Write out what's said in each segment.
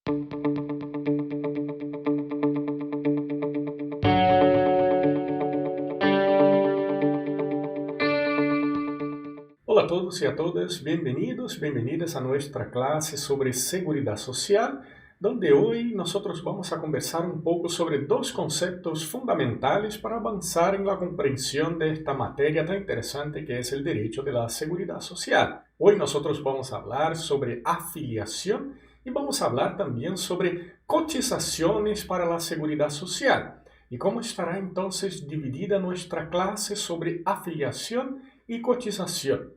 Hola a todos y a todas, bienvenidos, bienvenidas a nuestra clase sobre seguridad social, donde hoy nosotros vamos a conversar un poco sobre dos conceptos fundamentales para avanzar en la comprensión de esta materia tan interesante que es el derecho de la seguridad social. Hoy nosotros vamos a hablar sobre afiliación y vamos a hablar también sobre cotizaciones para la seguridad social. ¿Y cómo estará entonces dividida nuestra clase sobre afiliación y cotización?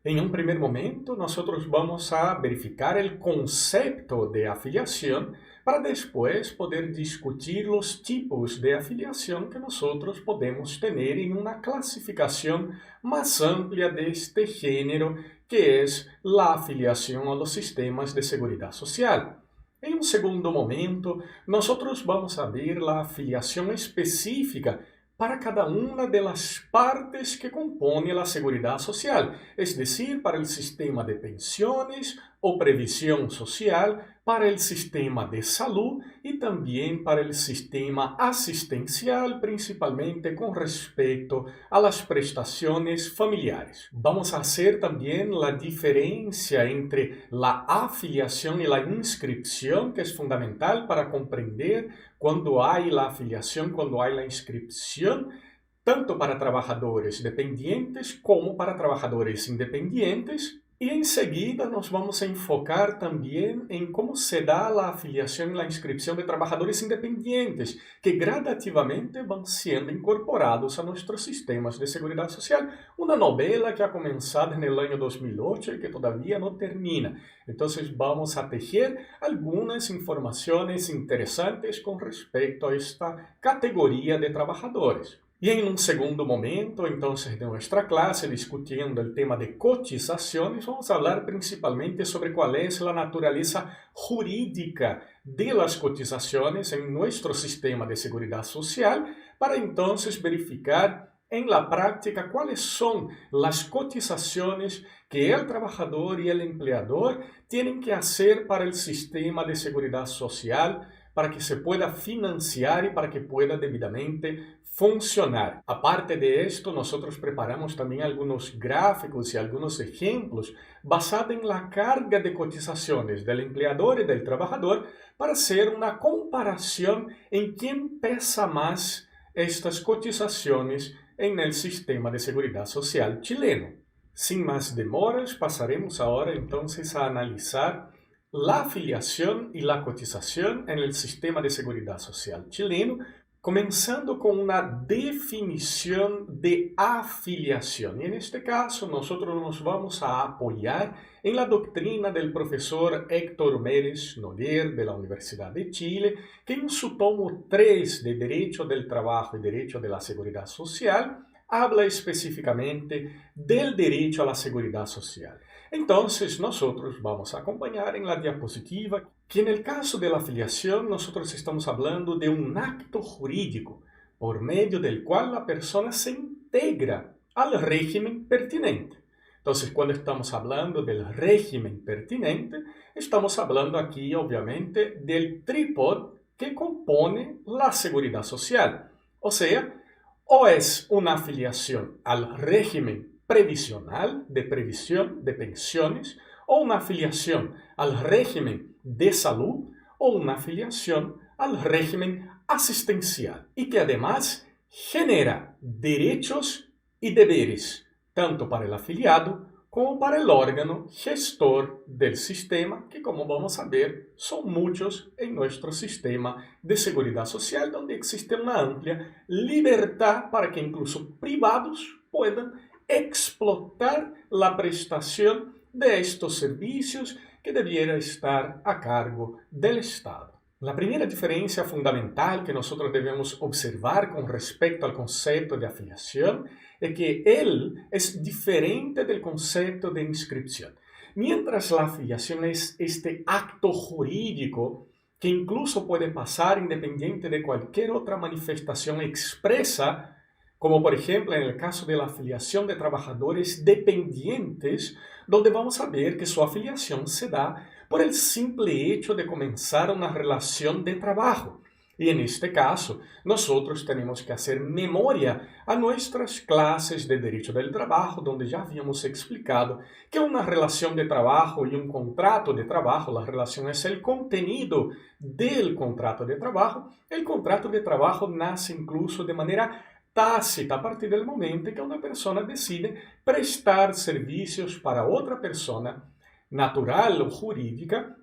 En un primer momento, nosotros vamos a verificar el concepto de afiliación para después poder discutir los tipos de afiliación que nosotros podemos tener en una clasificación más amplia de este género, que es la afiliación a los sistemas de seguridad social. En un segundo momento, nosotros vamos a ver la afiliación específica para cada una de las partes que compone la seguridad social, es decir, para el sistema de pensiones o previsión social, para el sistema de salud y también para el sistema asistencial, principalmente con respecto a las prestaciones familiares. Vamos a hacer también la diferencia entre la afiliación y la inscripción, que es fundamental para comprender cuando hay la afiliación, cuando hay la inscripción, tanto para trabajadores dependientes como para trabajadores independientes. Y enseguida nos vamos a enfocar también en cómo se da la afiliación y la inscripción de trabajadores independientes, que gradativamente van siendo incorporados a nuestros sistemas de seguridad social. Una novela que ha comenzado en el año 2008 y que todavía no termina. Entonces vamos a tejer algunas informaciones interesantes con respecto a esta categoría de trabajadores. Y en un segundo momento, entonces, de nuestra clase, discutiendo el tema de cotizaciones, vamos a hablar principalmente sobre cuál es la naturaleza jurídica de las cotizaciones en nuestro sistema de seguridad social, para entonces verificar en la práctica cuáles son las cotizaciones que el trabajador y el empleador tienen que hacer para el sistema de seguridad social, para que se pueda financiar y para que pueda debidamente funcionar. Aparte de esto, nosotros preparamos también algunos gráficos y algunos ejemplos basados en la carga de cotizaciones del empleador y del trabajador para hacer una comparación en quién pesa más estas cotizaciones en el sistema de seguridad social chileno. Sin más demoras, pasaremos ahora entonces a analizar la afiliación y la cotización en el sistema de seguridad social chileno, comenzando con una definición de afiliación. Y en este caso nosotros nos vamos a apoyar en la doctrina del profesor Héctor Mérez Noguer de la Universidad de Chile, que en su tomo 3 de Derecho del Trabajo y Derecho de la Seguridad Social habla específicamente del derecho a la seguridad social. Entonces, nosotros vamos a acompañar en la diapositiva que en el caso de la afiliación nosotros estamos hablando de un acto jurídico por medio del cual la persona se integra al régimen pertinente. Entonces, cuando estamos hablando del régimen pertinente, estamos hablando aquí, obviamente, del trípode que compone la seguridad social. O sea, o es una afiliación al régimen previsional de previsión de pensiones, o una afiliación al régimen de salud, o una afiliación al régimen asistencial, y que además genera derechos y deberes, tanto para el afiliado como para el órgano gestor del sistema, que como vamos a ver son muchos en nuestro sistema de seguridad social, donde existe una amplia libertad para que incluso privados puedan explotar la prestación de estos servicios que debiera estar a cargo del Estado. La primera diferencia fundamental que nosotros debemos observar con respecto al concepto de afiliación es que él es diferente del concepto de inscripción. Mientras la afiliación es este acto jurídico que incluso puede pasar independiente de cualquier otra manifestación expresa, como por ejemplo en el caso de la afiliación de trabajadores dependientes, donde vamos a ver que su afiliación se da por el simple hecho de comenzar una relación de trabajo. Y en este caso, nosotros tenemos que hacer memoria a nuestras clases de Derecho del Trabajo, donde ya habíamos explicado que una relación de trabajo y un contrato de trabajo, la relación es el contenido del contrato de trabajo. El contrato de trabajo nace incluso de manera tácita a partir del momento en que una persona decide prestar servicios para otra persona, natural o jurídica,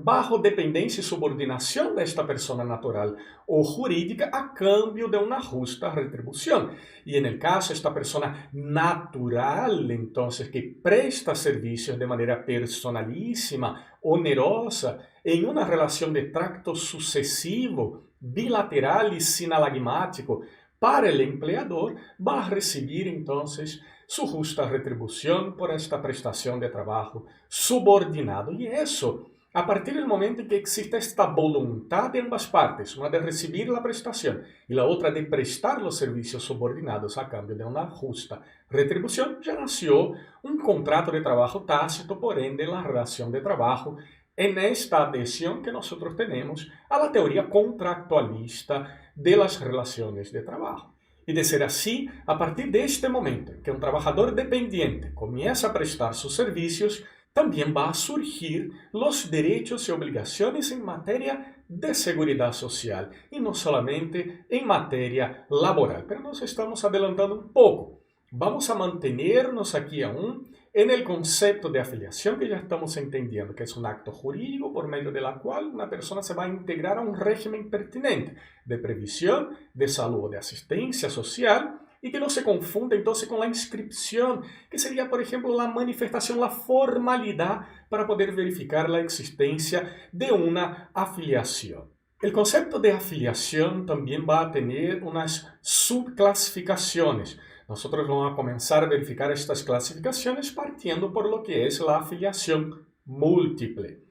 bajo dependencia y subordinación de esta persona natural o jurídica a cambio de una justa retribución. Y en el caso de esta persona natural, entonces, que presta servicios de manera personalísima, onerosa, en una relación de tracto sucesivo, bilateral y sinalagmático para el empleador, va a recibir entonces su justa retribución por esta prestación de trabajo subordinado. Y eso, a partir del momento en que existe esta voluntad de ambas partes, una de recibir la prestación y la otra de prestar los servicios subordinados a cambio de una justa retribución, ya nació un contrato de trabajo tácito, por ende la relación de trabajo, en esta adhesión que nosotros tenemos a la teoría contractualista de las relaciones de trabajo. Y de ser así, a partir de este momento en que un trabajador dependiente comienza a prestar sus servicios, también va a surgir los derechos y obligaciones en materia de seguridad social y no solamente en materia laboral. Pero nos estamos adelantando un poco. Vamos a mantenernos aquí aún en el concepto de afiliación que ya estamos entendiendo, que es un acto jurídico por medio de la cual una persona se va a integrar a un régimen pertinente de previsión, de salud o de asistencia social, y que no se confunda entonces con la inscripción, que sería, por ejemplo, la manifestación, la formalidad para poder verificar la existencia de una afiliación. El concepto de afiliación también va a tener unas subclasificaciones. Nosotros vamos a comenzar a verificar estas clasificaciones partiendo por lo que es la afiliación múltiple.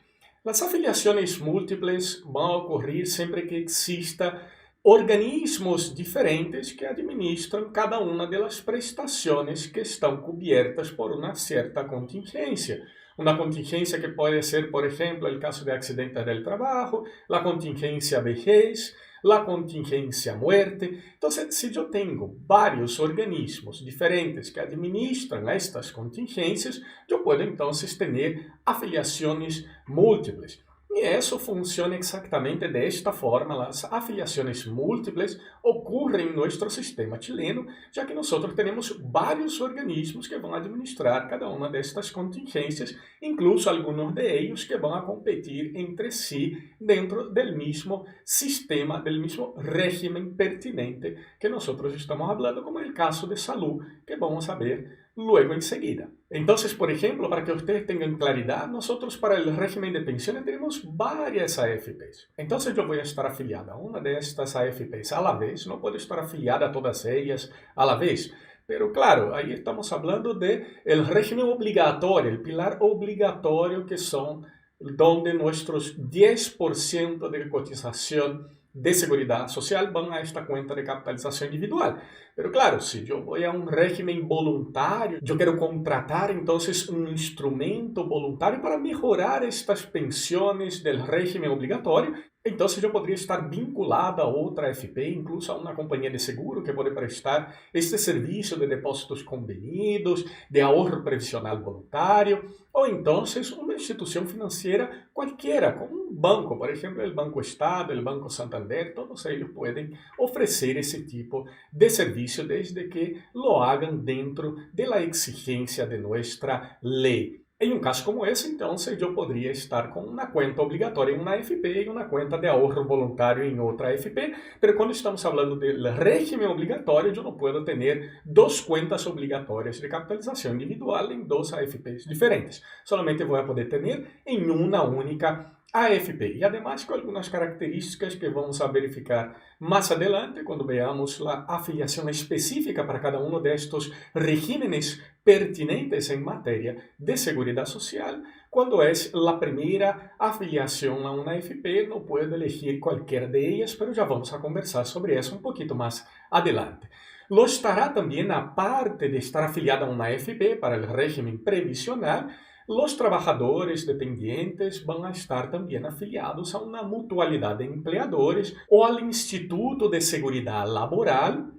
Las afiliaciones múltiples van a ocurrir siempre que exista organismos diferentes que administran cada una de las prestaciones que están cubiertas por una cierta contingencia. Una contingencia que puede ser, por ejemplo, el caso de accidentes del trabajo, la contingencia vejez, la contingencia muerte. Entonces, si yo tengo varios organismos diferentes que administran estas contingencias, yo puedo entonces tener afiliaciones múltiples. Y eso funciona exactamente de esta forma. Las afiliaciones múltiples ocurren en nuestro sistema chileno, ya que nosotros tenemos varios organismos que van a administrar cada una de estas contingencias, incluso algunos de ellos que van a competir entre sí dentro del mismo sistema, del mismo régimen pertinente que nosotros estamos hablando, como el caso de salud, que vamos a ver luego enseguida. Entonces, por ejemplo, para que ustedes tengan claridad, nosotros para el régimen de pensiones tenemos varias AFPs. Entonces yo voy a estar afiliada a una de estas AFPs a la vez, no puedo estar afiliada a todas ellas a la vez. Pero claro, ahí estamos hablando del régimen obligatorio, el pilar obligatorio, que son donde nuestros 10% de cotización de seguridad social van a esta cuenta de capitalización individual. Pero claro, si yo voy a un régimen voluntario, yo quiero contratar entonces un instrumento voluntario para mejorar estas pensiones del régimen obligatorio, entonces yo podría estar vinculado a otra AFP, incluso a una compañía de seguro que puede prestar este servicio de depósitos convenidos, de ahorro previsional voluntario, o entonces una institución financiera cualquiera, como un banco, por ejemplo, el Banco Estado, el Banco Santander, todos ellos pueden ofrecer ese tipo de servicio desde que lo hagan dentro de la exigencia de nuestra ley. En un caso como ese, entonces, yo podría estar con una cuenta obligatoria en una AFP y una cuenta de ahorro voluntario en otra AFP, pero cuando estamos hablando del régimen obligatorio, yo no puedo tener dos cuentas obligatorias de capitalización individual en dos AFPs diferentes. Solamente voy a poder tener en una única AFP. Y además con algunas características que vamos a verificar más adelante cuando veamos la afiliación específica para cada uno de estos regímenes pertinentes en materia de seguridad social. Cuando es la primera afiliación a una AFP, no puedo elegir cualquiera de ellas, pero ya vamos a conversar sobre eso un poquito más adelante. Lo estará también, aparte de estar afiliada a una AFP para el régimen previsional, Los trabajadores dependientes van a estar también afiliados a una mutualidad de empleadores o al Instituto de Seguridad Laboral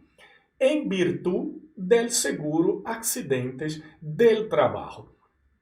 en virtud del seguro accidentes del trabajo.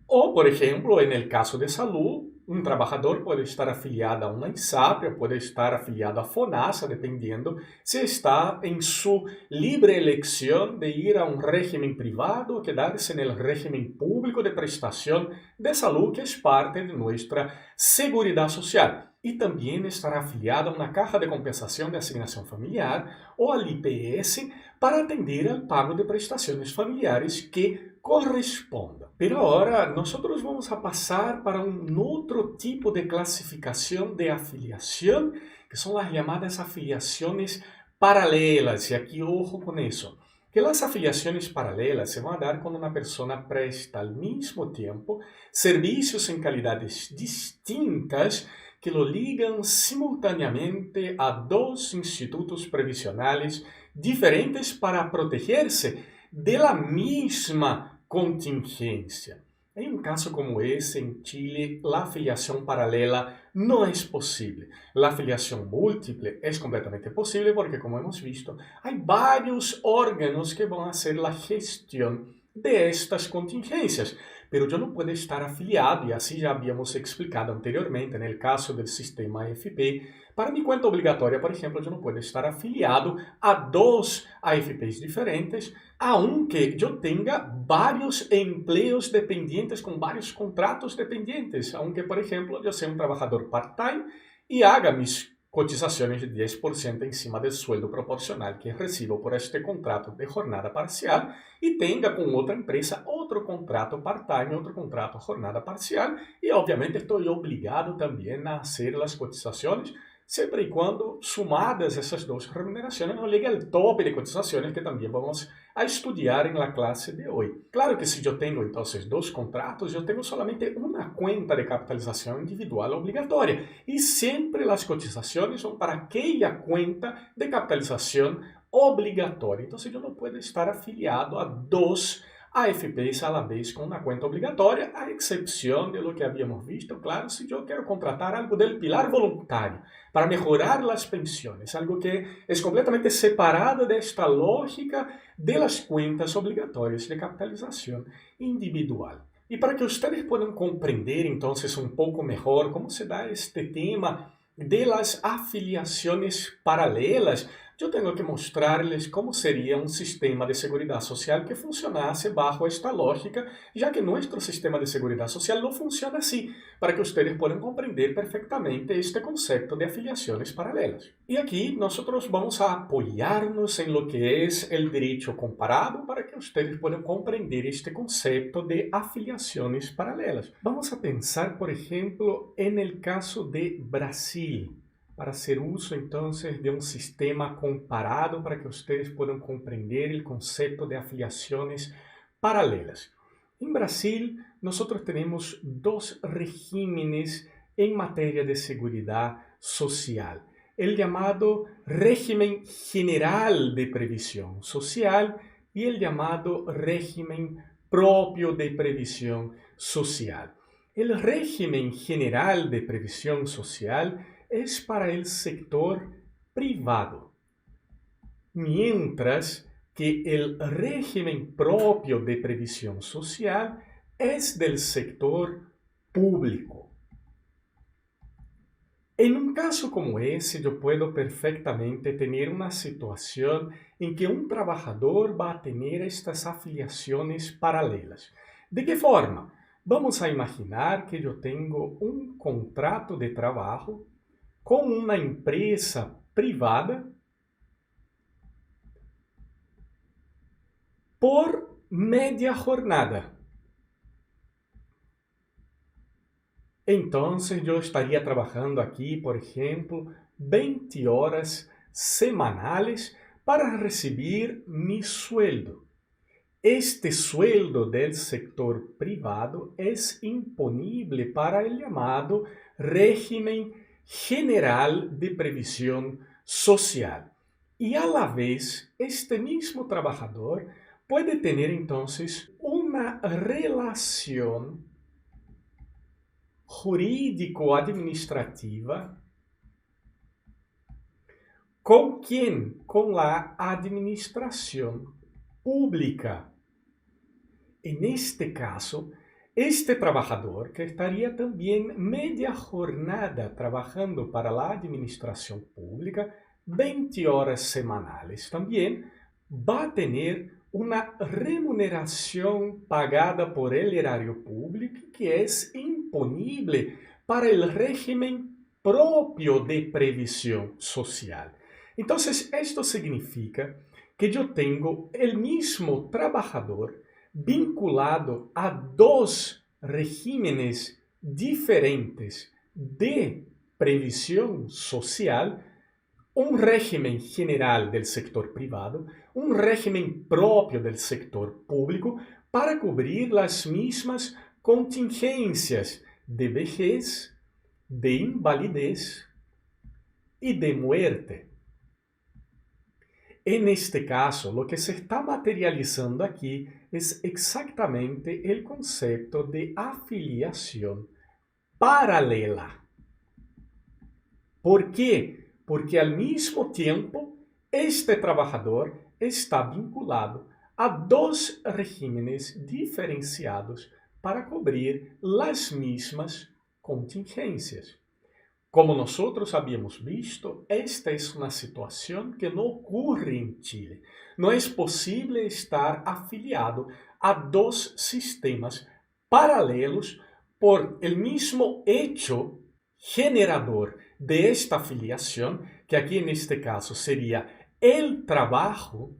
O, por ejemplo, en el caso de salud, un trabajador puede estar afiliado a una ISAPRE, puede estar afiliado a FONASA, dependiendo si está en su libre elección de ir a un régimen privado o quedarse en el régimen público de prestación de salud, que es parte de nuestra seguridad social. Y también estará afiliado a una caja de compensación de asignación familiar o al IPS para atender al pago de prestaciones familiares que corresponda. Pero ahora nosotros vamos a pasar para un otro tipo de clasificación de afiliación, que son las llamadas afiliaciones paralelas. Y aquí ojo con eso, que las afiliaciones paralelas se van a dar cuando una persona presta al mismo tiempo servicios en calidades distintas que lo ligan simultáneamente a dos institutos previsionales diferentes para protegerse de la misma contingencia. En un caso como ese, en Chile, la afiliación paralela no es posible. La afiliación múltiple es completamente posible porque, como hemos visto, hay varios órganos que van a hacer la gestión de estas contingencias. Pero yo no puedo estar afiliado, y así ya habíamos explicado anteriormente, en el caso del sistema AFP, para mi cuenta obligatoria, por ejemplo, yo no puedo estar afiliado a dos AFPs diferentes, aunque yo tenga varios empleos dependientes con varios contratos dependientes, aunque, por ejemplo, yo sea un trabajador part-time y haga mis cotizaciones de 10% encima del sueldo proporcional que recibo por este contrato de jornada parcial y tenga con otra empresa otro contrato part-time, otro contrato jornada parcial, y obviamente estoy obligado también a hacer las cotizaciones siempre y cuando sumadas esas dos remuneraciones no llegue al tope de cotizaciones que también vamos a estudiar en la clase de hoy. Claro que si yo tengo entonces dos contratos, yo tengo solamente una cuenta de capitalización individual obligatoria y siempre las cotizaciones son para aquella cuenta de capitalización obligatoria. Entonces yo no puedo estar afiliado a dos AFPs a la vez con una cuenta obligatoria, a excepción de lo que habíamos visto, claro, si yo quiero contratar algo del pilar voluntario para mejorar las pensiones, algo que es completamente separado de esta lógica de las cuentas obligatorias de capitalización individual. Y para que ustedes puedan comprender entonces un poco mejor cómo se da este tema de las afiliaciones paralelas, yo tengo que mostrarles cómo sería un sistema de seguridad social que funcionase bajo esta lógica, ya que nuestro sistema de seguridad social no funciona así, para que ustedes puedan comprender perfectamente este concepto de afiliaciones paralelas. Y aquí nosotros vamos a apoyarnos en lo que es el derecho comparado para que ustedes puedan comprender este concepto de afiliaciones paralelas. Vamos a pensar, por ejemplo, en el caso de Brasil, para hacer uso entonces de un sistema comparado para que ustedes puedan comprender el concepto de afiliaciones paralelas. En Brasil, nosotros tenemos dos regímenes en materia de seguridad social. El llamado régimen general de previsión social y el llamado régimen propio de previsión social. El régimen general de previsión social es para el sector privado, mientras que el régimen propio de previsión social es del sector público. En un caso como ese, yo puedo perfectamente tener una situación en que un trabajador va a tener estas afiliaciones paralelas. ¿De qué forma? Vamos a imaginar que yo tengo un contrato de trabajo con una empresa privada por media jornada. Entonces yo estaría trabajando aquí, por ejemplo, 20 horas semanales para recibir mi sueldo. Este sueldo del sector privado es imponible para el llamado régimen general de previsión social. Y a la vez, este mismo trabajador puede tener entonces una relación jurídico-administrativa. ¿Con quién? Con la administración pública. En este caso, este trabajador, que estaría también media jornada trabajando para la administración pública, 20 horas semanales también, va a tener una remuneración pagada por el erario público que es imponible para el régimen propio de previsión social. Entonces, esto significa que yo tengo el mismo trabajador vinculado a dos regímenes diferentes de previsión social, un régimen general del sector privado, un régimen propio del sector público, para cubrir las mismas contingencias de vejez, de invalidez y de muerte. En este caso, lo que se está materializando aquí es exactamente el concepto de afiliación paralela. ¿Por qué? Porque al mismo tiempo, este trabajador está vinculado a dos regímenes diferenciados para cubrir las mismas contingencias. Como nosotros habíamos visto, esta es una situación que no ocurre en Chile. No es posible estar afiliado a dos sistemas paralelos por el mismo hecho generador de esta afiliación, que aquí en este caso sería el trabajo,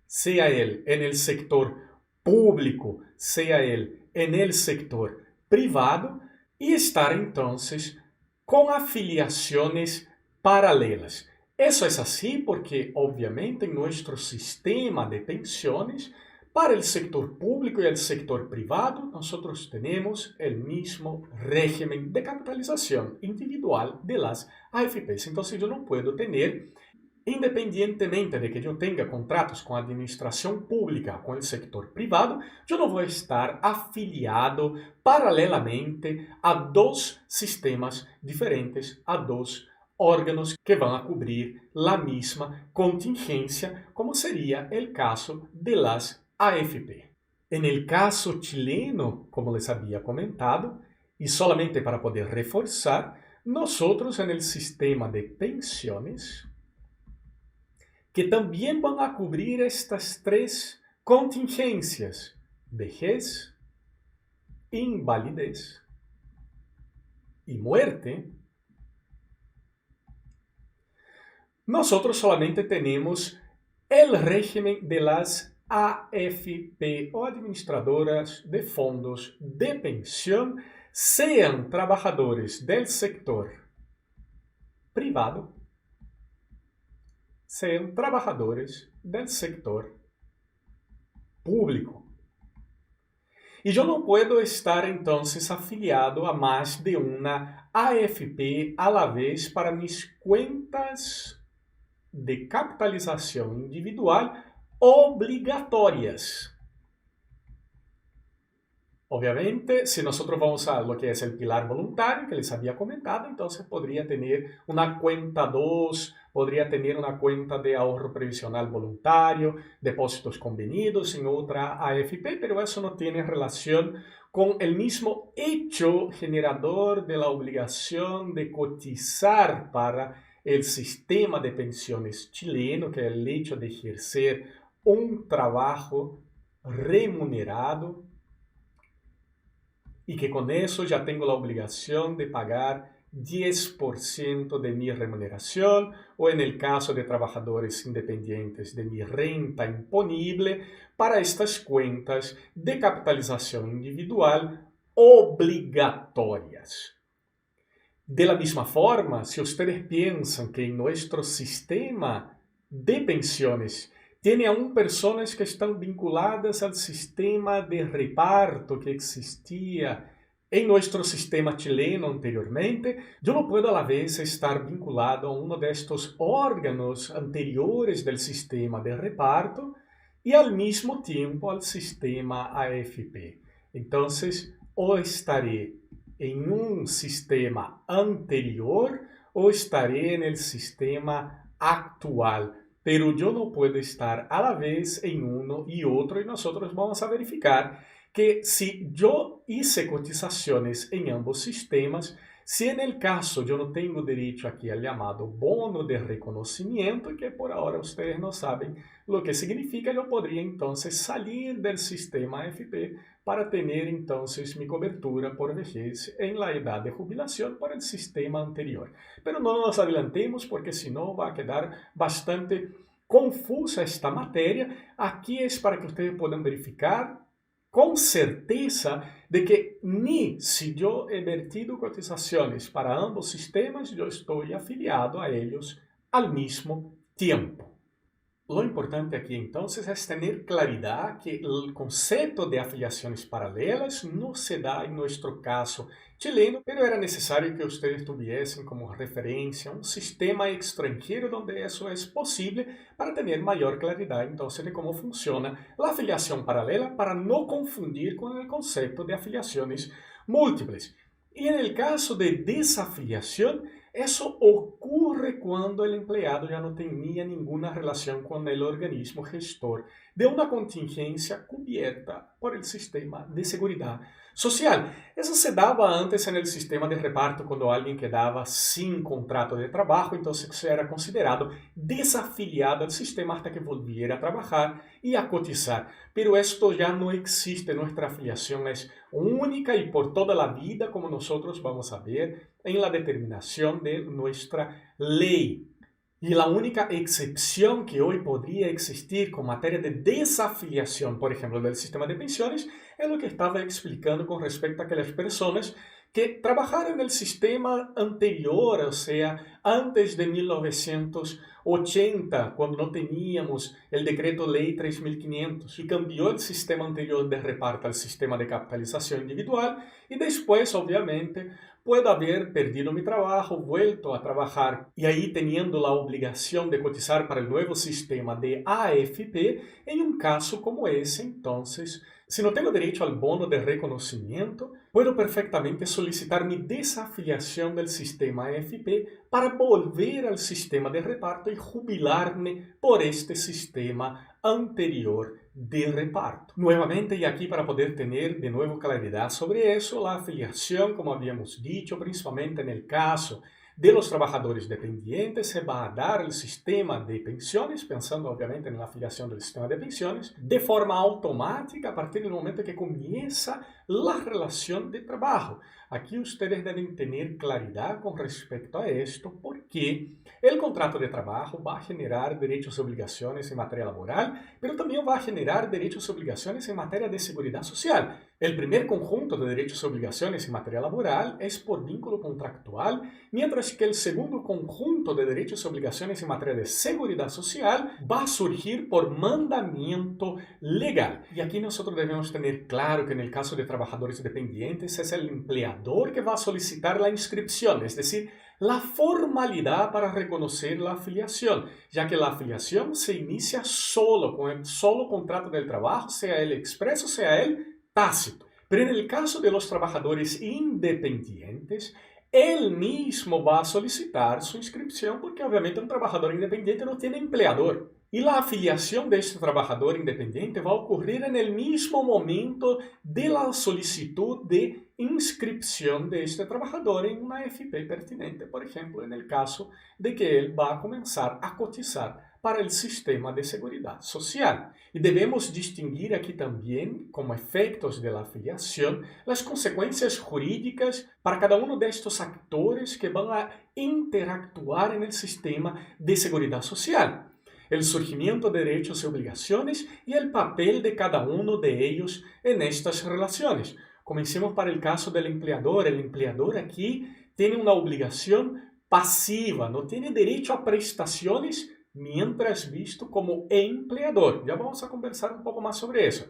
sea él en el sector público, sea él en el sector privado, y estar entonces con afiliaciones paralelas. Eso es así porque, obviamente, en nuestro sistema de pensiones, para el sector público y el sector privado, nosotros tenemos el mismo régimen de capitalización individual de las AFPs. Entonces, yo no puedo tener, independientemente de que yo tenga contratos con administración pública o con el sector privado, yo no voy a estar afiliado paralelamente a dos sistemas diferentes, a dos órganos que van a cubrir la misma contingencia, como sería el caso de las AFP. En el caso chileno, como les había comentado, y solamente para poder reforzar, nosotros en el sistema de pensiones, que también van a cubrir estas tres contingencias: vejez, invalidez y muerte, nosotros solamente tenemos el régimen de las AFP o administradoras de fondos de pensión, sean trabajadores del sector privado, sean trabajadores del sector público. Y yo no puedo estar entonces afiliado a más de una AFP a la vez para mis cuentas de capitalización individual obligatorias. Obviamente, si nosotros vamos a lo que es el pilar voluntario que les había comentado, entonces podría tener una cuenta 2, podría tener una cuenta de ahorro previsional voluntario, depósitos convenidos en otra AFP, pero eso no tiene relación con el mismo hecho generador de la obligación de cotizar para el sistema de pensiones chileno, que es el hecho de ejercer un trabajo remunerado, y que con eso ya tengo la obligación de pagar 10% de mi remuneración, o en el caso de trabajadores independientes, de mi renta imponible, para estas cuentas de capitalización individual obligatorias. De la misma forma, si ustedes piensan que en nuestro sistema de pensiones tiene aún personas que están vinculadas al sistema de reparto que existía en nuestro sistema chileno anteriormente, yo no puedo a la vez estar vinculado a uno de estos órganos anteriores del sistema de reparto y al mismo tiempo al sistema AFP. Entonces, o estaré en un sistema anterior o estaré en el sistema actual. Pero yo no puedo estar a la vez en uno y otro y nosotros vamos a verificar que si yo hice cotizaciones en ambos sistemas, si en el caso yo no tengo derecho aquí al llamado bono de reconocimiento, que por ahora ustedes no saben lo que significa, yo podría entonces salir del sistema AFP para tener entonces mi cobertura por vejez en la edad de jubilación por el sistema anterior. Pero no nos adelantemos porque si no va a quedar bastante confusa esta materia. Aquí es para que ustedes puedan verificar con certeza de que ni si yo he vertido cotizaciones para ambos sistemas, yo estoy afiliado a ellos al mismo tiempo. Lo importante aquí entonces es tener claridad que el concepto de afiliaciones paralelas no se da en nuestro caso chileno, pero era necesario que ustedes tuviesen como referencia un sistema extranjero donde eso es posible para tener mayor claridad entonces de cómo funciona la afiliación paralela para no confundir con el concepto de afiliaciones múltiples. Y en el caso de desafiliación, eso ocurre cuando el empleado ya no tenía ninguna relación con el organismo gestor de una contingencia cubierta por el sistema de seguridad social. Eso se daba antes en el sistema de reparto cuando alguien quedaba sin contrato de trabajo, entonces era considerado desafiliado al sistema hasta que volviera a trabajar y a cotizar. Pero esto ya no existe, nuestra afiliación es única y por toda la vida, como nosotros vamos a ver en la determinación de nuestra ley. Y la única excepción que hoy podría existir con materia de desafiliación, por ejemplo, del sistema de pensiones, es lo que estaba explicando con respecto a aquellas personas que trabajaron en el sistema anterior, o sea, antes de 1980, cuando no teníamos el decreto ley 3500 y cambió el sistema anterior de reparto al sistema de capitalización individual y después, obviamente, puedo haber perdido mi trabajo, vuelto a trabajar y ahí teniendo la obligación de cotizar para el nuevo sistema de AFP, en un caso como ese, entonces, si no tengo derecho al bono de reconocimiento, puedo perfectamente solicitar mi desafiliación del sistema AFP para volver al sistema de reparto y jubilarme por este sistema anterior de reparto. Nuevamente, y aquí para poder tener de nuevo claridad sobre eso, la afiliación, como habíamos dicho, principalmente en el caso de los trabajadores dependientes, se va a dar el sistema de pensiones, pensando obviamente en la afiliación del sistema de pensiones, de forma automática a partir del momento que comienza la relación de trabajo. Aquí ustedes deben tener claridad con respecto a esto, porque el contrato de trabajo va a generar derechos y obligaciones en materia laboral, pero también va a generar derechos y obligaciones en materia de seguridad social. El primer conjunto de derechos y obligaciones en materia laboral es por vínculo contractual, mientras que el segundo conjunto de derechos y obligaciones en materia de seguridad social va a surgir por mandamiento legal. Y aquí nosotros debemos tener claro que en el caso de trabajadores dependientes es el empleador que va a solicitar la inscripción, es decir, la formalidad para reconocer la afiliación, ya que la afiliación se inicia solo con el solo contrato del trabajo, sea él expreso, sea él tácito. Pero en el caso de los trabajadores independientes, él mismo va a solicitar su inscripción porque obviamente un trabajador independiente no tiene empleador. Y la afiliación de este trabajador independiente va a ocurrir en el mismo momento de la solicitud de inscripción de este trabajador en una AFP pertinente, por ejemplo, en el caso de que él va a comenzar a cotizar para el sistema de seguridad social. Y debemos distinguir aquí también, como efectos de la afiliación, las consecuencias jurídicas para cada uno de estos actores que van a interactuar en el sistema de seguridad social. El surgimiento de derechos y obligaciones y el papel de cada uno de ellos en estas relaciones. Comencemos para el caso del empleador. El empleador aquí tiene una obligación pasiva, no tiene derecho a prestaciones mientras visto como empleador. Ya vamos a conversar un poco más sobre eso.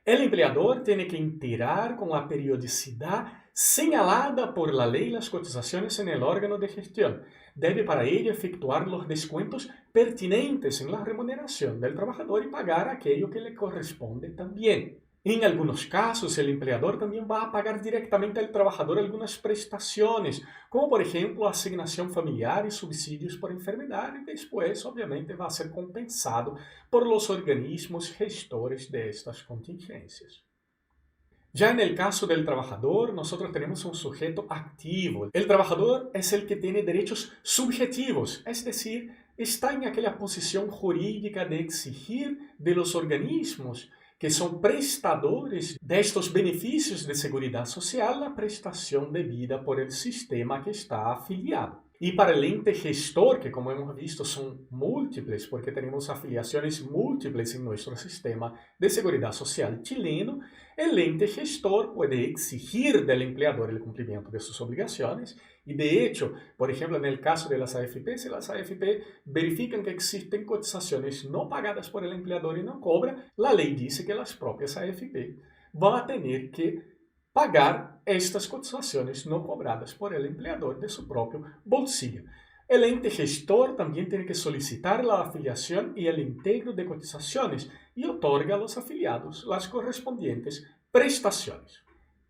El empleador tiene que enterar con la periodicidad señalada por la ley las cotizaciones en el órgano de gestión. Debe para ello efectuar los descuentos pertinentes en la remuneración del trabajador y pagar aquello que le corresponde también. En algunos casos, el empleador también va a pagar directamente al trabajador algunas prestaciones, como por ejemplo asignación familiar y subsidios por enfermedad, y después obviamente va a ser compensado por los organismos gestores de estas contingencias. Ya en el caso del trabajador, nosotros tenemos un sujeto activo. El trabajador es el que tiene derechos subjetivos, es decir, está en aquella posición jurídica de exigir de los organismos que son prestadores de estos beneficios de seguridad social la prestación debida por el sistema que está afiliado. Y para el ente gestor, que como hemos visto son múltiples porque tenemos afiliaciones múltiples en nuestro sistema de seguridad social chileno, el ente gestor puede exigir del empleador el cumplimiento de sus obligaciones y de hecho, por ejemplo, en el caso de las AFP, si las AFP verifican que existen cotizaciones no pagadas por el empleador y no cobra, la ley dice que las propias AFP van a tener que pagar estas cotizaciones no cobradas por el empleador de su propio bolsillo. El ente gestor también tiene que solicitar la afiliación y el integro de cotizaciones y otorga a los afiliados las correspondientes prestaciones.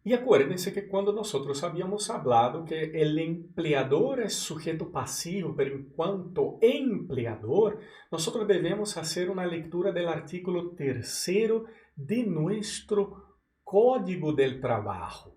Y acuérdense que cuando nosotros habíamos hablado que el empleador es sujeto pasivo, pero en cuanto empleador, nosotros debemos hacer una lectura del artículo 3º de nuestro Código del Trabajo.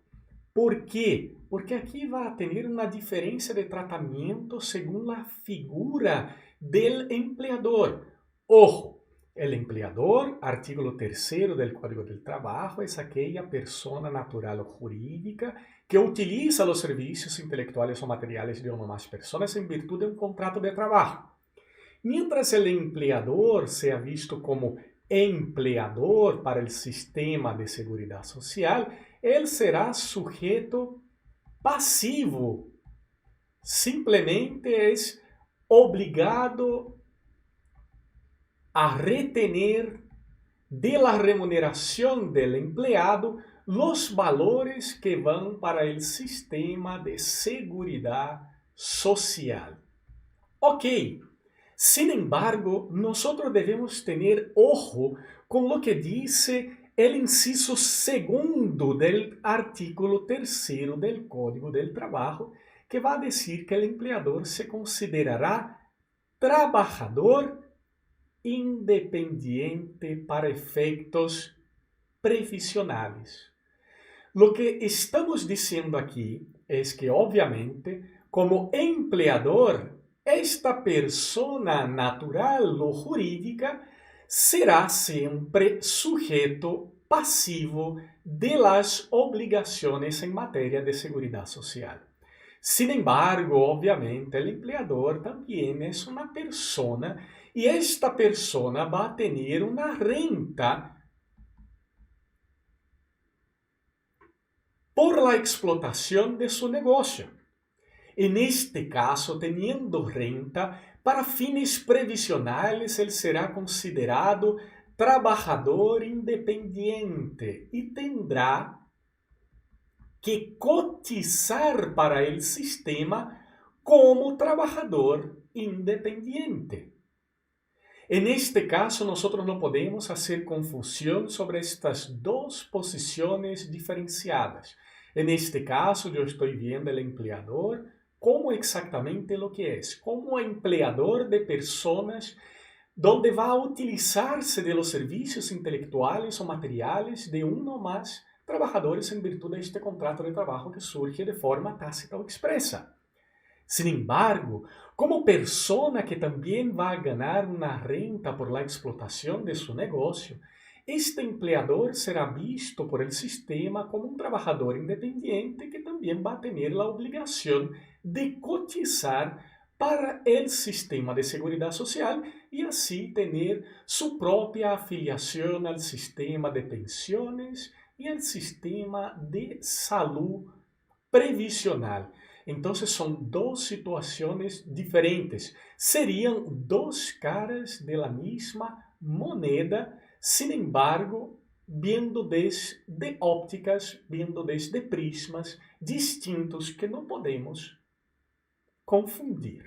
¿Por qué? Porque aquí va a tener una diferencia de tratamiento según la figura del empleador. Ojo, el empleador, artículo 3º del Código del Trabajo, es aquella persona natural o jurídica que utiliza los servicios intelectuales o materiales de una o más personas en virtud de un contrato de trabajo. Mientras el empleador sea visto como empleador para el sistema de seguridad social, él será sujeto pasivo. Simplemente es obligado a retener de la remuneración del empleado los valores que van para el sistema de seguridad social. Ok, sin embargo, nosotros debemos tener ojo con lo que dice el inciso 2º del artículo 3º del Código del Trabajo, que va a decir que el empleador se considerará trabajador independiente para efectos previsionales. Lo que estamos diciendo aquí es que, obviamente, como empleador, esta persona natural o jurídica será siempre sujeto pasivo de las obligaciones en materia de seguridad social. Sin embargo, obviamente, el empleador también es una persona y esta persona va a tener una renta por la explotación de su negocio. En este caso, teniendo renta, para fines previsionales, él será considerado trabajador independiente y tendrá que cotizar para el sistema como trabajador independiente. En este caso, nosotros no podemos hacer confusión sobre estas dos posiciones diferenciadas. En este caso, yo estoy viendo el empleador como exactamente lo que es, como empleador de personas donde va a utilizarse de los servicios intelectuales o materiales de uno o más trabajadores en virtud de este contrato de trabajo que surge de forma tácita o expresa. Sin embargo, como persona que también va a ganar una renta por la explotación de su negocio, este empleador será visto por el sistema como un trabajador independiente que también va a tener la obligación de cotizar para el sistema de seguridad social y así tener su propia afiliación al sistema de pensiones y al sistema de salud previsional. Entonces son dos situaciones diferentes. Serían dos caras de la misma moneda, sin embargo, viendo desde ópticas, viendo desde prismas distintos que no podemos confundir.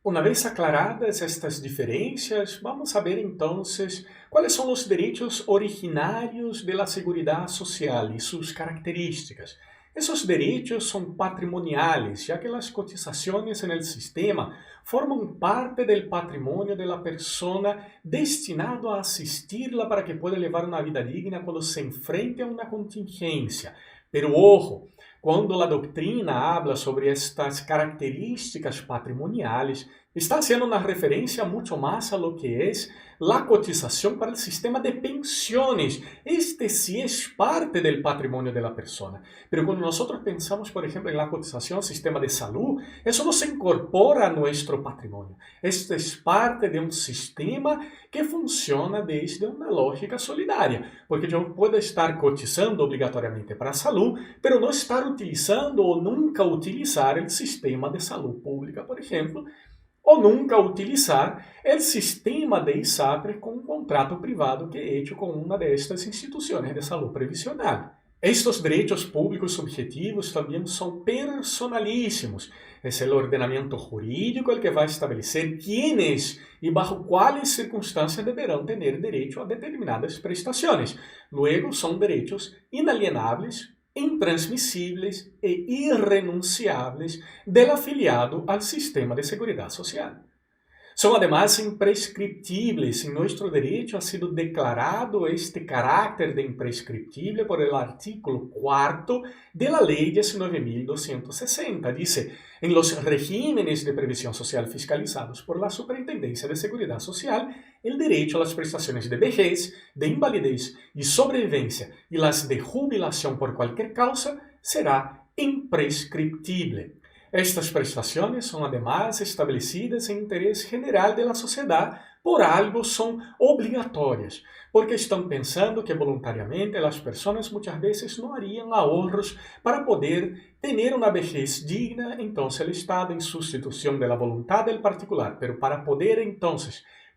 Una vez aclaradas estas diferencias, vamos a ver entonces cuáles son los derechos originarios de la seguridad social y sus características. Esos derechos son patrimoniales, ya que las cotizaciones en el sistema forman parte del patrimonio de la persona destinado a asistirla para que pueda llevar una vida digna cuando se enfrente a una contingencia. Pero ojo, quando a doutrina habla sobre estas características patrimoniais, está haciendo uma referência muito mais a lo que é a cotização para o sistema de pensiones. Este sí es parte del patrimonio de la persona. Pero cuando nosotros pensamos, por ejemplo, en la cotización al sistema de salud, eso no se incorpora a nuestro patrimonio. Esto es parte de un sistema que funciona desde una lógica solidaria. Porque yo puedo estar cotizando obligatoriamente para a salud, pero no estar utilizando ou nunca utilizar el sistema de salud pública, por ejemplo, ou nunca utilizar o sistema de ISAPRE com um contrato privado que é hecho com uma destas instituições de saúde previsional. Estes direitos públicos subjetivos também são personalíssimos. É o ordenamento jurídico el que vai estabelecer quienes e bajo quais circunstâncias deverão ter direito a determinadas prestações. Luego, são direitos inalienáveis, intransmissíveis e irrenunciáveis del afiliado al sistema de seguridad social. São, además, imprescriptíveis. Em nosso direito ha sido declarado este caráter de imprescriptível por el artículo 4 de la Ley 19.260. Dice, en los regímenes de previsión social fiscalizados por la Superintendencia de Seguridad Social, el derecho a las prestaciones de vejez, de invalidez y sobrevivencia y las de jubilación por cualquier causa será imprescriptible. Estas prestações são, además, estabelecidas em interesse general da sociedade, por algo são obrigatórias, porque estão pensando que voluntariamente as pessoas muitas vezes não hariam ahorros para poder ter uma vejez digna, então o Estado, em substituição da vontade do particular, pero para poder, então,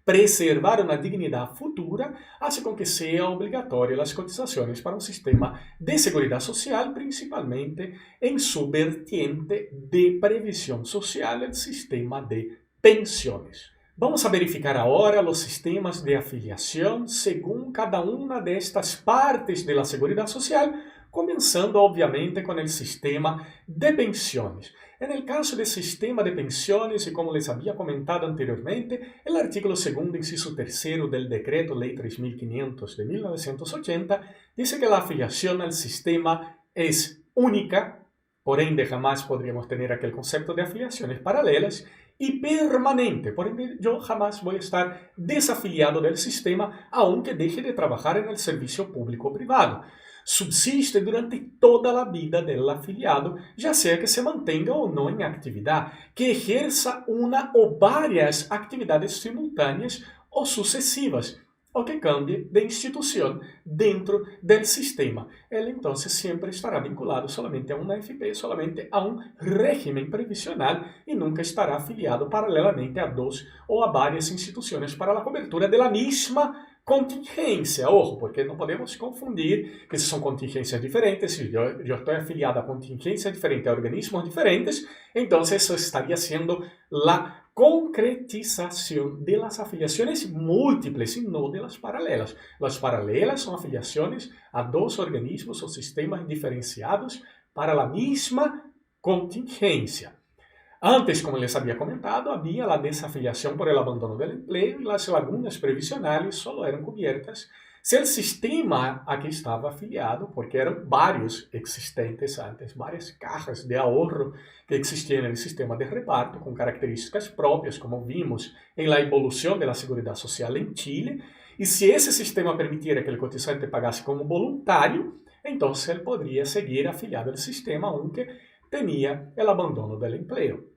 preservar uma dignidade futura, hace com que seja obrigatória as cotizações para um sistema de seguridade social, principalmente em sua vertiente de previsão social, o sistema de pensiones. Vamos a verificar agora os sistemas de afiliação según cada uma destas partes da seguridade social, começando obviamente com o sistema de pensiones. En el caso del sistema de pensiones, y como les había comentado anteriormente, el artículo 2º, inciso 3 del Decreto Ley 3500 de 1980 dice que la afiliación al sistema es única, por ende jamás podríamos tener aquel concepto de afiliaciones paralelas, y permanente, por ende yo jamás voy a estar desafiliado del sistema aunque deje de trabajar en el servicio público o privado. Subsiste durante toda a vida do afiliado, já seja que se mantenha ou não em atividade, que exerça uma ou várias atividades simultâneas ou sucessivas, ou que cambie de instituição dentro do sistema. Ele, então, sempre estará vinculado solamente a uma AFP, solamente a um regime previsional e nunca estará afiliado paralelamente a duas ou a várias instituições para a cobertura da mesma contingência. Ojo, porque não podemos confundir que são contingências diferentes. Se eu estou afiliado a contingências diferentes, a organismos diferentes, então isso estaria sendo a concretização de las afiliações múltiples e não de las paralelas. Las paralelas são afiliações a dois organismos ou sistemas diferenciados para a mesma contingência. Antes, como les había comentado, había la desafiliación por el abandono del empleo y las lagunas previsionales solo eran cubiertas si el sistema a que estaba afiliado, porque eran varios existentes antes, varias cajas de ahorro que existían en el sistema de reparto con características propias, como vimos en la evolución de la seguridad social en Chile, y si ese sistema permitiera que el cotizante pagase como voluntario, entonces él podría seguir afiliado al sistema aunque tenía el abandono del empleo.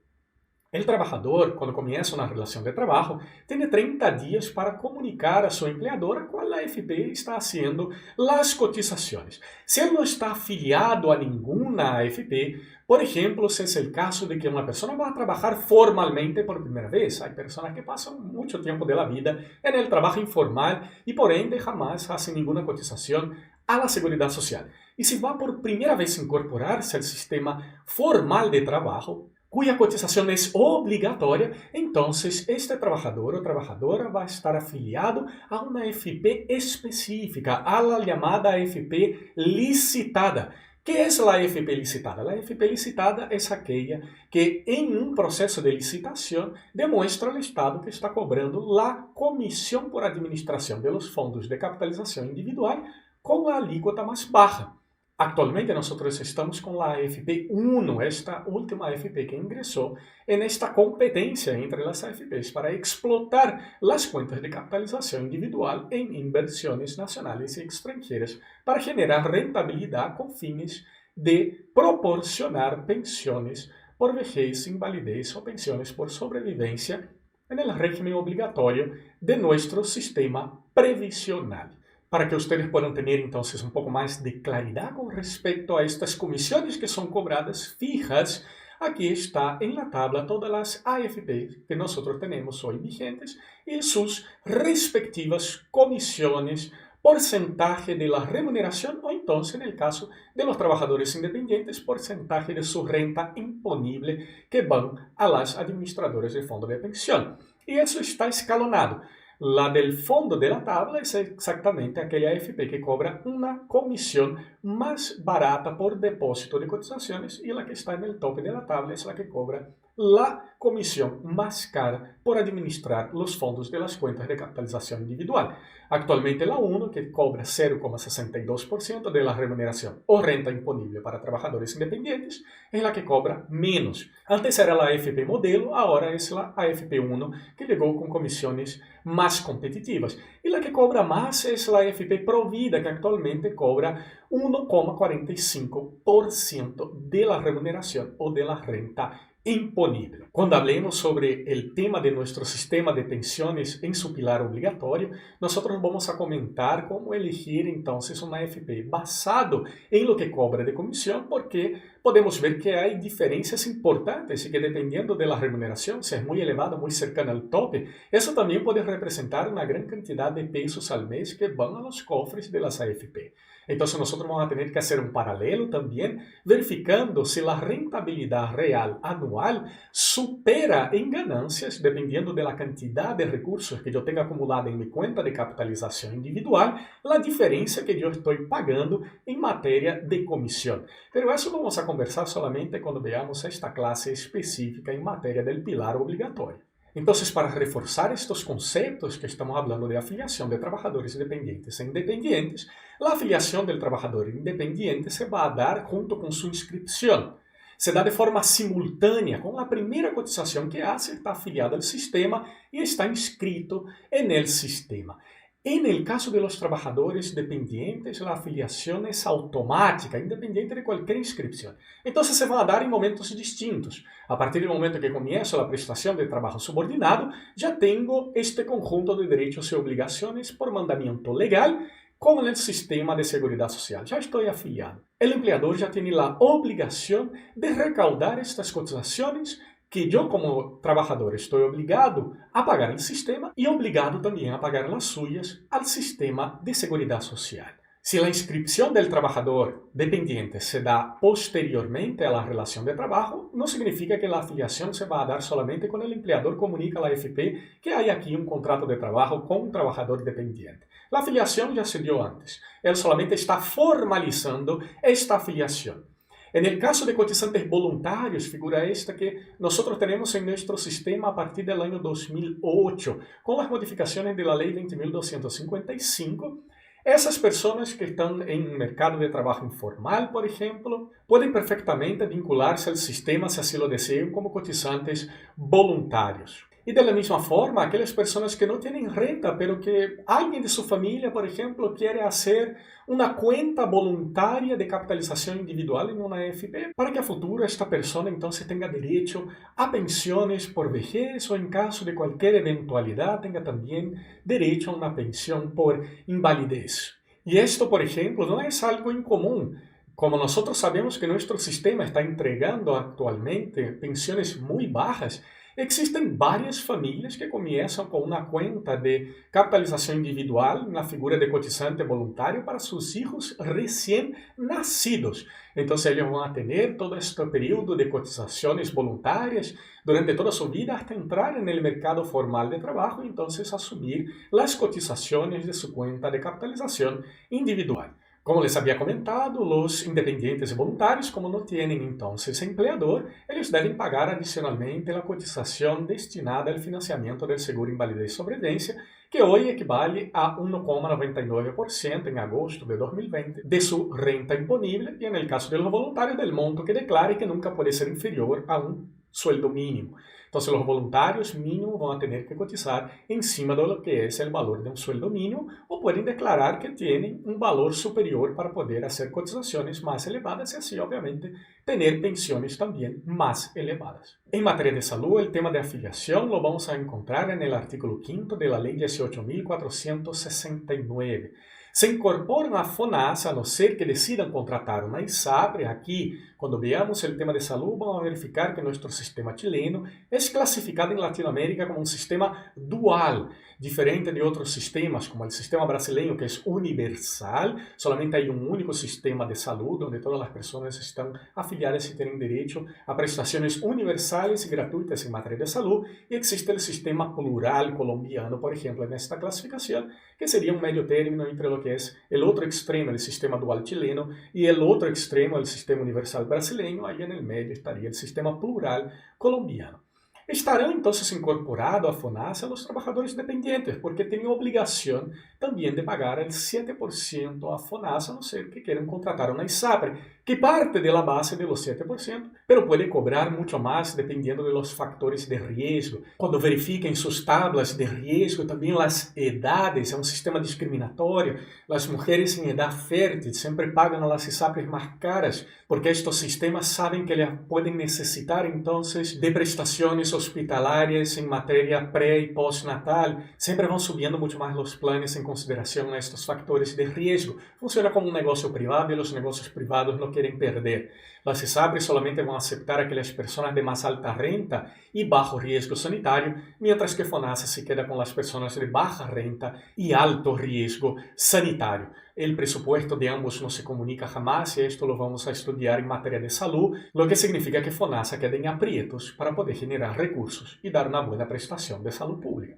El trabajador, cuando comienza una relación de trabajo, tiene 30 días para comunicar a su empleadora cuál la AFP está haciendo las cotizaciones. Si él no está afiliado a ninguna AFP, por ejemplo, si es el caso de que una persona va a trabajar formalmente por primera vez, hay personas que pasan mucho tiempo de la vida en el trabajo informal y por ende jamás hacen ninguna cotización a la seguridad social. Y si va por primera vez a incorporarse al sistema formal de trabajo, cuya cotización es obligatoria, entonces este trabajador o trabajadora va a estar afiliado a una AFP específica, a la llamada AFP licitada. ¿Qué es la AFP licitada? La AFP licitada es aquella que en un proceso de licitación demuestra al Estado que está cobrando la comisión por administración de los fondos de capitalización individual con la alícuota más baja. Actualmente nosotros estamos con la AFP 1, esta última AFP que ingresó en esta competencia entre las AFPs para explotar las cuentas de capitalización individual en inversiones nacionales y extranjeras para generar rentabilidad con fines de proporcionar pensiones por vejez, invalidez o pensiones por sobrevivencia en el régimen obligatorio de nuestro sistema previsional. Para que ustedes puedan tener entonces un poco más de claridad con respecto a estas comisiones que son cobradas fijas, aquí está en la tabla todas las AFP que nosotros tenemos hoy vigentes y sus respectivas comisiones, porcentaje de la remuneración o entonces en el caso de los trabajadores independientes, porcentaje de su renta imponible que van a las administradoras de fondo de pensión. Y eso está escalonado. La del fondo de la tabla es exactamente aquella AFP que cobra una comisión más barata por depósito de cotizaciones y la que está en el tope de la tabla es la que cobra la comisión más cara por administrar los fondos de las cuentas de capitalización individual. Actualmente la 1, que cobra 0,62% de la remuneración o renta imponible para trabajadores independientes, es la que cobra menos. Antes era la AFP modelo, ahora es la AFP 1, que llegó con comisiones más competitivas. Y la que cobra más es la AFP Provida, que actualmente cobra 1,45% de la remuneración o de la renta imponible. Cuando hablemos sobre el tema de nuestro sistema de pensiones en su pilar obligatorio, nosotros vamos a comentar cómo elegir entonces una AFP basado en lo que cobra de comisión, porque podemos ver que hay diferencias importantes y que dependiendo de la remuneración, si es muy elevada, muy cercana al tope, eso también puede representar una gran cantidad de pesos al mes que van a los cofres de las AFP. Entonces nosotros vamos a tener que hacer un paralelo también, verificando si la rentabilidad real anual supera en ganancias, dependiendo de la cantidad de recursos que yo tenga acumulada en mi cuenta de capitalización individual, la diferencia que yo estoy pagando en materia de comisión. Pero eso vamos a conversar solamente cuando veamos esta clase específica en materia del pilar obligatorio. Entonces, para reforzar estos conceptos que estamos hablando de afiliación de trabajadores independientes e independientes, la afiliación del trabajador independiente se va a dar junto con su inscripción. Se da de forma simultánea, con la primera cotización que hace, está afiliado al sistema y está inscrito en el sistema. En el caso de los trabajadores dependientes, la afiliación es automática, independiente de cualquier inscripción. Entonces se va a dar en momentos distintos. A partir del momento que comienzo la prestación de trabajo subordinado, ya tengo este conjunto de derechos y obligaciones por mandamiento legal, como en el sistema de seguridad social. Ya estoy afiliado. El empleador ya tiene la obligación de recaudar estas cotizaciones que yo como trabajador estoy obligado a pagar al sistema y obligado también a pagar las suyas al sistema de seguridad social. Si la inscripción del trabajador dependiente se da posteriormente a la relación de trabajo, no significa que la afiliación se va a dar solamente cuando el empleador comunica a la AFP que hay aquí un contrato de trabajo con un trabajador dependiente. La afiliación ya se dio antes. Él solamente está formalizando esta afiliación. En el caso de cotizantes voluntarios, figura esta que nosotros tenemos en nuestro sistema a partir del año 2008, con las modificaciones de la Ley 20.255, esas personas que están en un mercado de trabajo informal, por ejemplo, pueden perfectamente vincularse al sistema si así lo desean como cotizantes voluntarios. Y de la misma forma, aquellas personas que no tienen renta, pero que alguien de su familia, por ejemplo, quiere hacer una cuenta voluntaria de capitalización individual en una AFP, para que a futuro esta persona entonces tenga derecho a pensiones por vejez o en caso de cualquier eventualidad tenga también derecho a una pensión por invalidez. Y esto, por ejemplo, no es algo incomún. Como nosotros sabemos que nuestro sistema está entregando actualmente pensiones muy bajas, existen varias familias que comienzan con una cuenta de capitalización individual na figura de cotizante voluntario para sus hijos recién nacidos. Entonces ellos van a tener todo este periodo de cotizaciones voluntarias durante toda su vida hasta entrar en el mercado formal de trabajo y entonces asumir las cotizaciones de su cuenta de capitalización individual. Como les había comentado, los independientes voluntarios, como no tienen entonces empleador, ellos deben pagar adicionalmente la cotización destinada al financiamiento del seguro invalidez y sobrevivencia, que hoy equivale a 1,99% en agosto de 2020 de su renta imponible y en el caso de los voluntarios del monto que declare que nunca puede ser inferior a un sueldo mínimo. Entonces los voluntarios mínimo van a tener que cotizar encima de lo que es el valor de un sueldo mínimo o pueden declarar que tienen un valor superior para poder hacer cotizaciones más elevadas y así obviamente tener pensiones también más elevadas. En materia de salud, el tema de afiliación lo vamos a encontrar en el artículo 5º de la Ley 18.469. Se incorporan a FONASA, a no ser que decidan contratar una ISAPRE. Aquí, cuando veamos el tema de salud, vamos a verificar que nuestro sistema chileno es clasificado en Latinoamérica como un sistema dual, diferente de otros sistemas, como el sistema brasileño, que es universal. Solamente hay un único sistema de salud, donde todas las personas están afiliadas y tienen derecho a prestaciones universales y gratuitas en materia de salud. Y existe el sistema plural colombiano, por ejemplo, en esta clasificación, que sería un medio término entre lo que es el otro extremo del sistema dual chileno y el otro extremo del sistema universal brasileño. Ahí en el medio estaría el sistema plural colombiano. Estarão entonces incorporados a FONASA los trabajadores dependientes, porque tienen obligación también de pagar el 7% a FONASA, a no ser que quieran contratar una ISAPRE, que parte de la base de los 7%, pero puede cobrar mucho más dependiendo de los factores de riesgo. Cuando verifiquen sus tablas de riesgo, también las edades, es un sistema discriminatorio. Las mujeres en edad fértil siempre pagan a las ISAPRES más caras, porque estos sistemas saben que pueden necesitar entonces de prestaciones hospitalarias en materia pre y postnatal. Siempre van subiendo mucho más los planes en consideración a estos factores de riesgo. Funciona como un negocio privado y los negocios privados no quieren perder. Las ISAPRES solamente van a aceptar a aquellas personas de más alta renta y bajo riesgo sanitario, mientras que FONASA se queda con las personas de baja renta y alto riesgo sanitario. El presupuesto de ambos no se comunica jamás y esto lo vamos a estudiar en materia de salud, lo que significa que FONASA queda en aprietos para poder generar recursos y dar una buena prestación de salud pública.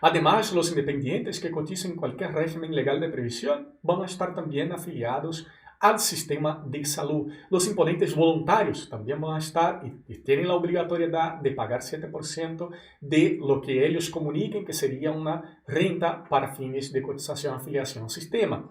Además, los independientes que cotizan en cualquier régimen legal de previsión van a estar también afiliados al sistema de salud. Los imponentes voluntarios también van a estar y tienen la obligatoriedad de pagar 7% de lo que ellos comuniquen que sería una renta para fines de cotización afiliación al sistema.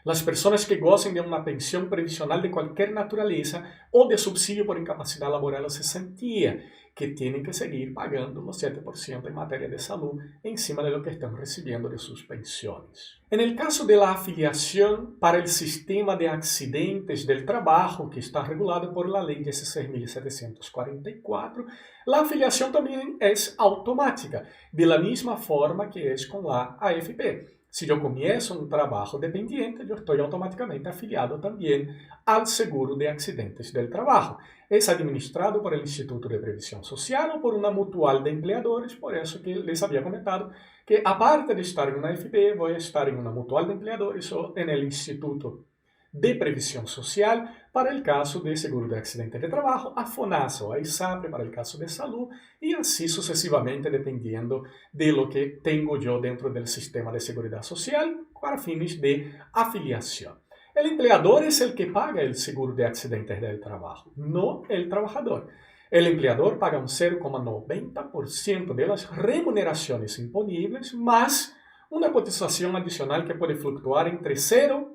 Las personas que gocen de una pensión previsional de cualquier naturaleza o de subsidio por incapacidad laboral o cesantía, que tienen que seguir pagando los 7% en materia de salud encima de lo que están recibiendo de sus pensiones. En el caso de la afiliación para el sistema de accidentes del trabajo, que está regulado por la Ley 16.744, la afiliación también es automática, de la misma forma que es con la AFP. Si yo comienzo un trabajo dependiente, yo estoy automáticamente afiliado también al seguro de accidentes del trabajo. Es administrado por el Instituto de Previsión Social o por una mutual de empleadores, por eso que les había comentado que aparte de estar en una AFP, voy a estar en una mutual de empleadores o en el Instituto de Previsión Social para el caso de seguro de accidente de trabajo, a FONASA o a ISAPRE para el caso de salud y así sucesivamente dependiendo de lo que tengo yo dentro del sistema de seguridad social para fines de afiliación. El empleador es el que paga el seguro de accidentes del trabajo, no el trabajador. El empleador paga un 0,90% de las remuneraciones imponibles más una cotización adicional que puede fluctuar entre 0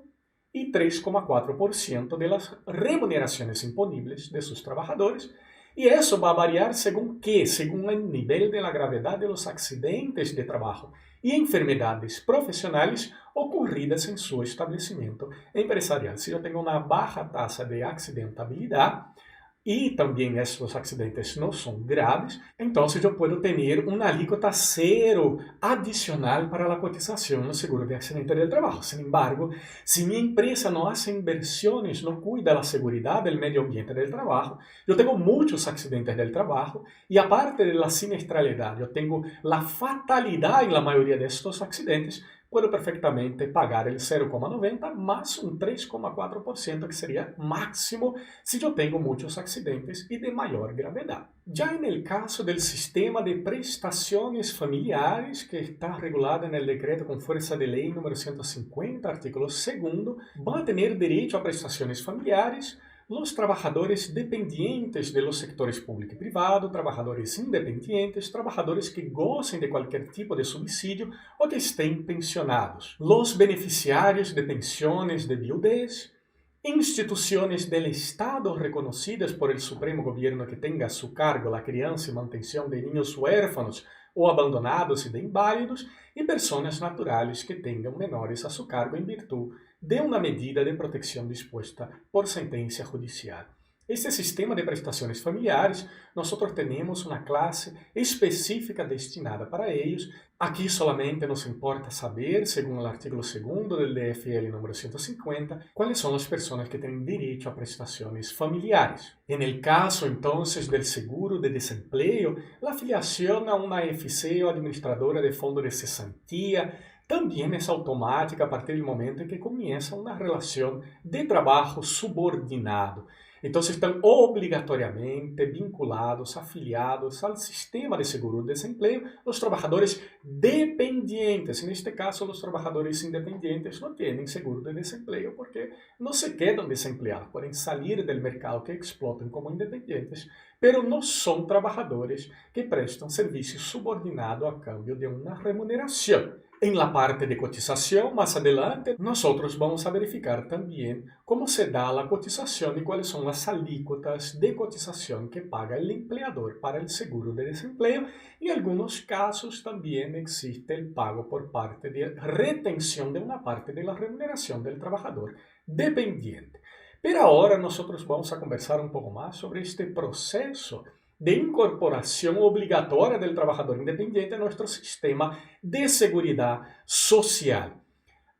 y 3,4% de las remuneraciones imponibles de sus trabajadores. Y eso va a variar según qué, según el nivel de la gravedad de los accidentes de trabajo y enfermedades profesionales ocurridas en su establecimiento empresarial. Si yo tengo una baja tasa de accidentabilidad, y también estos accidentes no son graves, entonces yo puedo tener una alícuota cero adicional para la cotización no seguro de accidente del trabajo. Sin embargo, si mi empresa no hace inversiones, no cuida la seguridad del medio ambiente del trabajo, yo tengo muchos accidentes del trabajo y aparte de la siniestralidad, yo tengo la fatalidad en la mayoría de estos accidentes, puedo perfectamente pagar el 0,90 más un 3,4% que sería máximo si yo tengo muchos accidentes y de mayor gravedad. Ya en el caso del sistema de prestaciones familiares que está regulado en el decreto con fuerza de ley número 150, artículo 2, van a tener derecho a prestaciones familiares los trabajadores dependientes de los sectores público y privado, trabajadores independientes, trabajadores que gocen de cualquier tipo de subsidio o que estén pensionados, los beneficiarios de pensiones de viudez, instituciones del Estado reconocidas por el Supremo Gobierno que tenga a su cargo la crianza y mantención de niños huérfanos o abandonados y de inválidos, y personas naturales que tengan menores a su cargo en virtud de una medida de protección dispuesta por sentencia judicial. Este sistema de prestaciones familiares, nosotros tenemos una clase específica destinada para ellos. Aquí solamente nos importa saber, según el artículo 2 del DFL número 150, cuáles son las personas que tienen derecho a prestaciones familiares. En el caso, entonces, del seguro de desempleo, la afiliación a una AFC o administradora de fondo de cesantía también es automática a partir del momento en que comienza una relación de trabajo subordinado. Entonces están obrigatoriamente vinculados, afiliados al sistema de seguro-desempleo los trabajadores dependientes. En este caso, los trabajadores independientes no tienen seguro de desempleo porque no se quedan desempleados. Pueden salir del mercado que explotan como independientes, pero no son trabajadores que prestan servicio subordinado a cambio de una remuneración. En la parte de cotización, más adelante, nosotros vamos a verificar también cómo se da la cotización y cuáles son las alícuotas de cotización que paga el empleador para el seguro de desempleo. Y en algunos casos también existe el pago por parte de retención de una parte de la remuneración del trabajador dependiente. Pero ahora nosotros vamos a conversar un poco más sobre este proceso de incorporación obligatoria del trabajador independiente a nuestro sistema de seguridad social.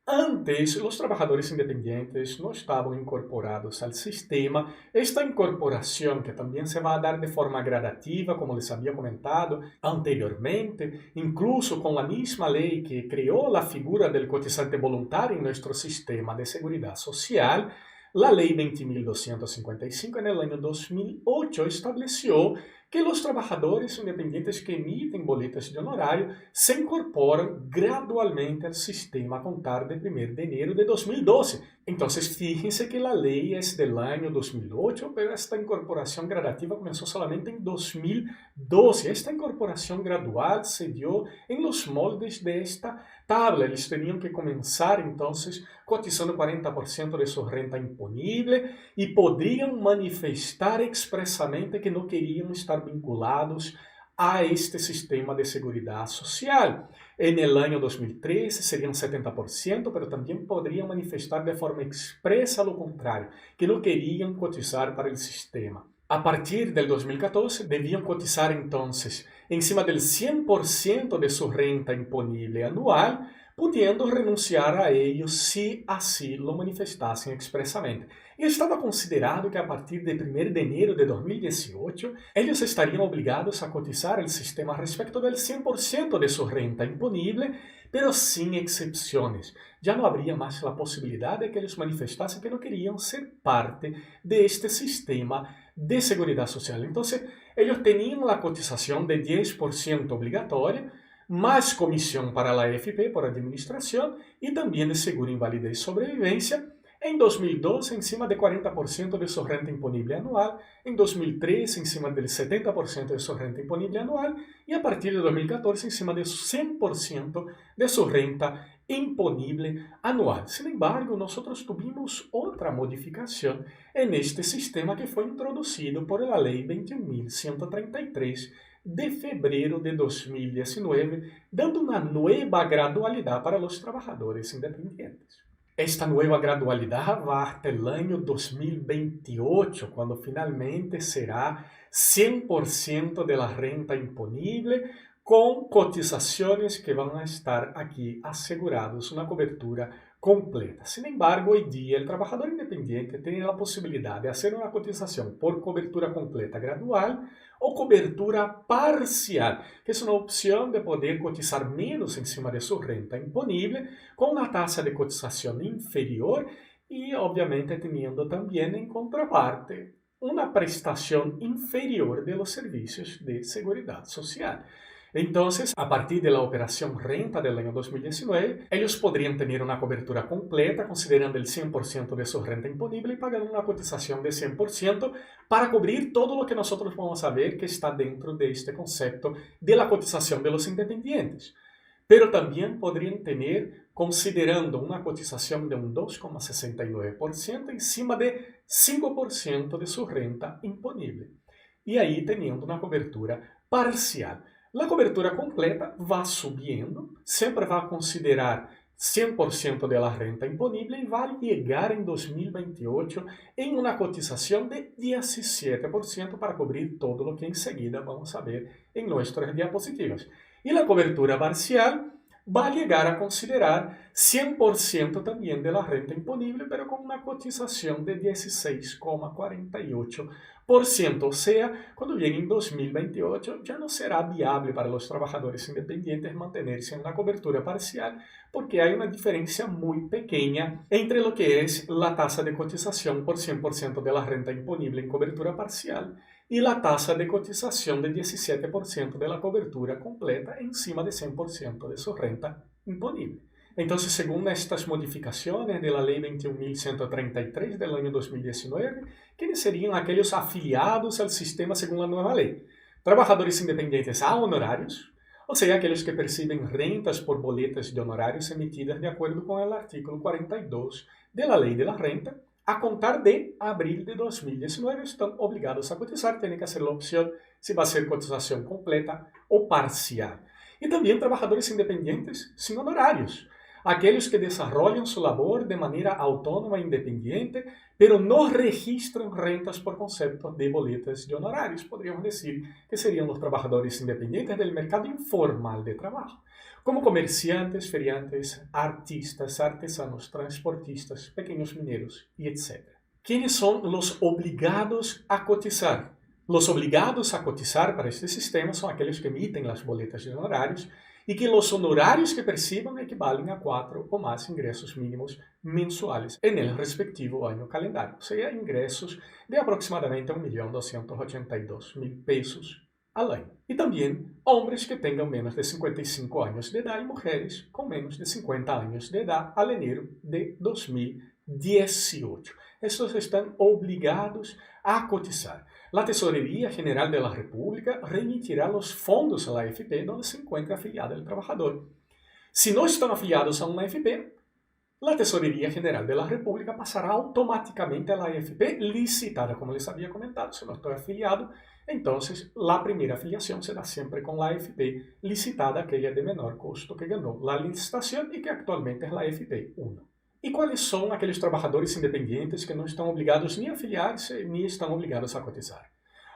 Antes, los trabajadores independientes no estaban incorporados al sistema. Esta incorporación, que también se va a dar de forma gradativa, como les había comentado anteriormente, incluso con la misma ley que creó la figura del cotizante voluntario en nuestro sistema de seguridad social, la Ley 20.255 en el año 2008 estableció que los trabajadores independientes que emiten boletas de honorario se incorporan gradualmente al sistema a contar de 1 de enero de 2012. Entonces, fíjense que la ley es del año 2008, pero esta incorporación gradativa comenzó solamente en 2012. Esta incorporación gradual se dio en los moldes de esta tabla. Ellos tenían que comenzar entonces cotizando 40% de su renta imponible y podrían manifestar expresamente que no querían estar vinculados a este sistema de seguridad social. En el año 2013 serían 70%, pero también podrían manifestar de forma expresa lo contrario, que no querían cotizar para el sistema. A partir del 2014 debían cotizar entonces encima del 100% de su renta imponible anual, pudiendo renunciar a ellos si así lo manifestasen expresamente. Y estaba considerado que a partir de 1 de enero de 2018, ellos estarían obligados a cotizar el sistema respecto del 100% de su renta imponible, pero sin excepciones. Ya no habría más la posibilidad de que ellos manifestasen que no querían ser parte de este sistema de seguridad social. Entonces, ellos tenían la cotización de 10% obligatoria, más comisión para la AFP por administración y también de seguro invalidez y sobrevivencia. En 2012, encima de 40% de su renta imponible anual, en 2013, encima del 70% de su renta imponible anual, y a partir de 2014, encima del 100% de su renta imponible anual. Sin embargo, nosotros tuvimos otra modificación en este sistema que fue introducido por la Ley 21.133 de febrero de 2019, dando una nueva gradualidad para los trabajadores independientes. esta nueva gradualidad va hasta el año 2028, cuando finalmente será 100% de la renta imponible con cotizaciones que van a estar aquí asegurados, una cobertura completa. Sin embargo, hoy día el trabajador independiente tiene la posibilidad de hacer una cotización por cobertura completa gradual o cobertura parcial, que es una opción de poder cotizar menos encima de su renta imponible con una tasa de cotización inferior y obviamente teniendo también en contraparte una prestación inferior de los servicios de seguridad social. Entonces, a partir de la operación renta del año 2019, ellos podrían tener una cobertura completa considerando el 100% de su renta imponible y pagando una cotización de 100% para cubrir todo lo que nosotros vamos a ver que está dentro de este concepto de la cotización de los independientes. Pero también podrían tener, considerando una cotización de un 2,69% encima de 5% de su renta imponible. Y ahí teniendo una cobertura parcial. La cobertura completa va subiendo, siempre va a considerar 100% de la renta imponible y va a llegar en 2028 en una cotización de 17% para cubrir todo lo que enseguida vamos a ver en nuestras diapositivas. Y la cobertura parcial va a llegar a considerar 100% también de la renta imponible, pero con una cotización de 16,48%. O sea, cuando llegue en 2028 ya no será viable para los trabajadores independientes mantenerse en la cobertura parcial, porque hay una diferencia muy pequeña entre lo que es la tasa de cotización por 100% de la renta imponible en cobertura parcial y la tasa de cotización de 17% de la cobertura completa encima de 100% de su renta imponible. Entonces, según estas modificaciones de la Ley 21.133 del año 2019, ¿quiénes serían aquellos afiliados al sistema según la nueva ley? Trabajadores independientes a honorarios, o sea, aquellos que perciben rentas por boletas de honorarios emitidas de acuerdo con el artículo 42 de la Ley de la Renta. A contar de abril de 2019 están obligados a cotizar, tienen que hacer la opción si va a ser cotización completa o parcial. Y también trabajadores independientes sin honorarios, aquellos que desarrollan su labor de manera autónoma e independiente, pero no registran rentas por concepto de boletas de honorarios. Podríamos decir que serían los trabajadores independientes del mercado informal de trabajo, como comerciantes, feriantes, artistas, artesanos, transportistas, pequeños mineros y etc. ¿Quiénes son los obligados a cotizar? Los obligados a cotizar para este sistema son aquellos que emiten las boletas de honorarios y que los honorarios que perciban equivalen a 4 o más ingresos mínimos mensuales en el respectivo año calendario, o sea, ingresos de aproximadamente 1.282.000 pesos al año. Y también hombres que tengan menos de 55 años de edad y mujeres con menos de 50 años de edad al enero de 2018. Estos están obligados a cotizar. La Tesorería General de la República remitirá los fondos a la AFP donde se encuentre afiliado el trabajador. Si no están afiliados a una AFP, la Tesorería General de la República pasará automáticamente a la AFP licitada, como les había comentado. Si no estoy afiliado, entonces la primera afiliación será siempre con la AFP licitada, aquella de menor costo que ganó la licitación y que actualmente es la AFP 1. ¿Y cuáles son aquellos trabajadores independientes que no están obligados ni a afiliarse ni están obligados a cotizar?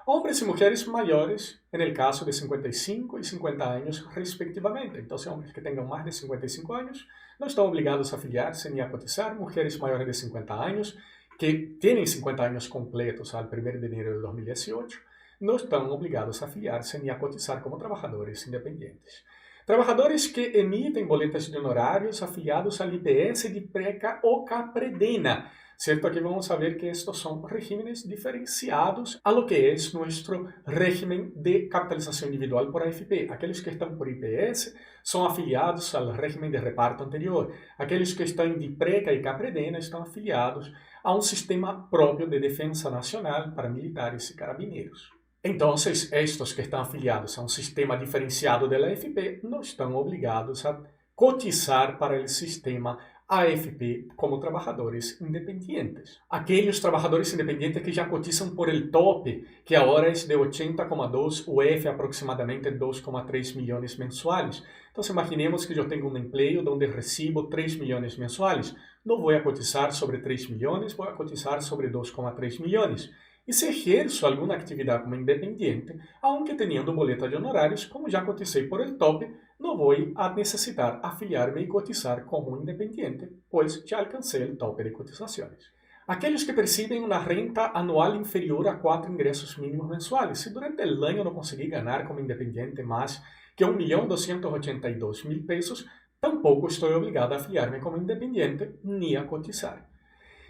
Hombres y mujeres mayores, en el caso de 55 y 50 años respectivamente. Entonces, hombres que tengan más de 55 años no están obligados a afiliarse ni a cotizar. Mujeres mayores de 50 años que tienen 50 años completos al 1 de enero de 2018 no están obligados a afiliarse ni a cotizar como trabajadores independientes. Trabajadores que emiten boletas de honorarios afiliados al IPS, DIPRECA o CAPREDENA. ¿Cierto? Aquí vamos a ver que estos son regímenes diferenciados a lo que es nuestro régimen de capitalización individual por AFP. Aquellos que están por IPS son afiliados al régimen de reparto anterior. Aquellos que están en DIPRECA y CAPREDENA están afiliados a un sistema propio de defensa nacional para militares y carabineros. Entonces, estos que están afiliados a un sistema diferenciado de la AFP no están obligados a cotizar para el sistema AFP como trabajadores independientes. Aquellos trabajadores independientes que ya cotizan por el tope, que ahora es de 80,2 UF, aproximadamente 2,3 millones mensuales. Entonces imaginemos que yo tengo un empleo donde recibo 3 millones mensuales. No voy a cotizar sobre 3 millones, voy a cotizar sobre 2,3 millones. E se ejerzo alguma atividade como independiente, aunque teniendo boleta de honorários, como já cotizei por el tope, não vou a necessitar afiliar-me e cotizar como independiente, pois já alcancei o tope de cotizações. Aqueles que percebem uma renta anual inferior a 4 ingressos mínimos mensuais. Se durante o ano não consegui ganhar como independiente mais que 1.282.000 pesos, tampouco estou obrigado a afiliar-me como independiente ni a cotizar.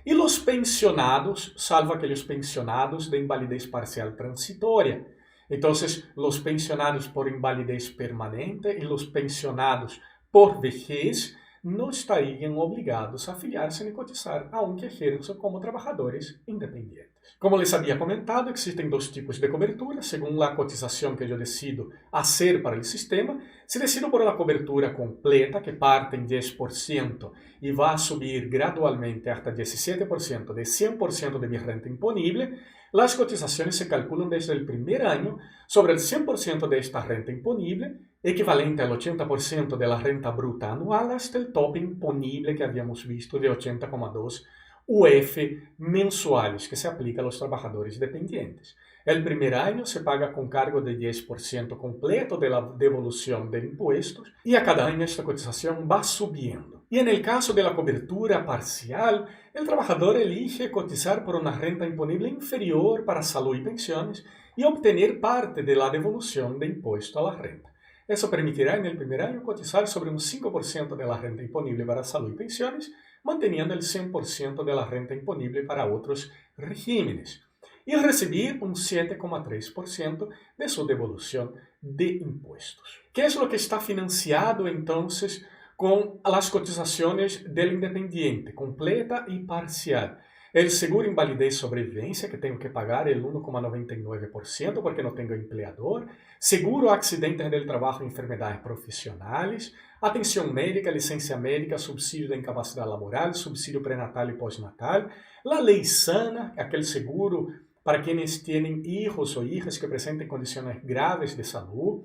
E os pensionados, salvo aqueles pensionados de invalidez parcial transitória. Então, os pensionados por invalidez permanente e os pensionados por vejez não estariam obrigados a afiliar-se nem cotizar, aunque ejerzam como trabalhadores independentes. Como les havia comentado, existem dois tipos de cobertura, según a cotização que eu decido hacer para o sistema. Se decido por uma cobertura completa, que parte em 10% e vai subir gradualmente hasta 17% de 100% de minha renta imponível, as cotizações se calculam desde o primeiro ano sobre o 100% de esta renta imponível, equivalente ao 80% da renta bruta anual, hasta o tope imponível que havíamos visto de 80,2 UF mensuais, que se aplica a los trabalhadores dependientes. El primer año se paga con cargo de 10% completo de la devolución de impuestos y a cada año esta cotización va subiendo. Y en el caso de la cobertura parcial, el trabajador elige cotizar por una renta imponible inferior para salud y pensiones y obtener parte de la devolución de impuesto a la renta. Eso permitirá en el primer año cotizar sobre un 5% de la renta imponible para salud y pensiones, manteniendo el 100% de la renta imponible para otros regímenes, y recibir un 7,3% de su devolución de impuestos. ¿Qué es lo que está financiado entonces con las cotizaciones del independiente, completa y parcial? El seguro invalidez sobrevivencia, que tengo que pagar el 1,99% porque no tengo empleador, seguro accidentes del trabajo e enfermedades profissionais, atenção médica, licencia médica, subsídio de incapacidade laboral, subsídio pré-natal e pós-natal, la lei sana, aquele seguro para quienes tienen hijos o hijas que presenten condiciones graves de salud,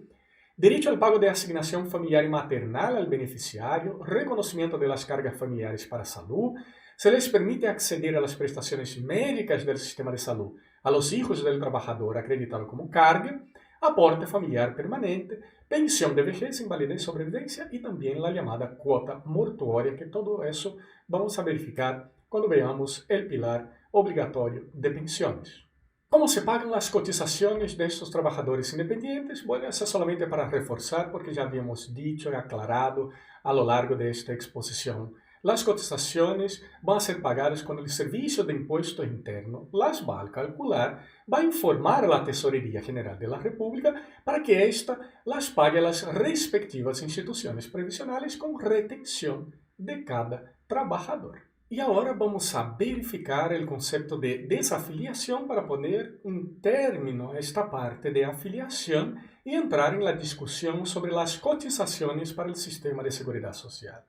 derecho al pago de asignación familiar y maternal al beneficiario, reconocimiento de las cargas familiares para salud, se les permite acceder a las prestaciones médicas del sistema de salud a los hijos del trabajador acreditado como carga, aporte familiar permanente, pensión de vejez, invalidez, sobrevivencia y también la llamada cuota mortuoria, que todo eso vamos a verificar cuando veamos el pilar obligatorio de pensiones. ¿Cómo se pagan las cotizaciones de estos trabajadores independientes? Bueno, eso es solamente para reforzar, porque ya habíamos dicho y aclarado a lo largo de esta exposición. Las cotizaciones van a ser pagadas cuando el Servicio de Impuesto Interno las va a calcular, va a informar a la Tesorería General de la República para que ésta las pague a las respectivas instituciones previsionales con retención de cada trabajador. Y ahora vamos a verificar el concepto de desafiliación para poner un término a esta parte de afiliación y entrar en la discusión sobre las cotizaciones para el sistema de seguridad social.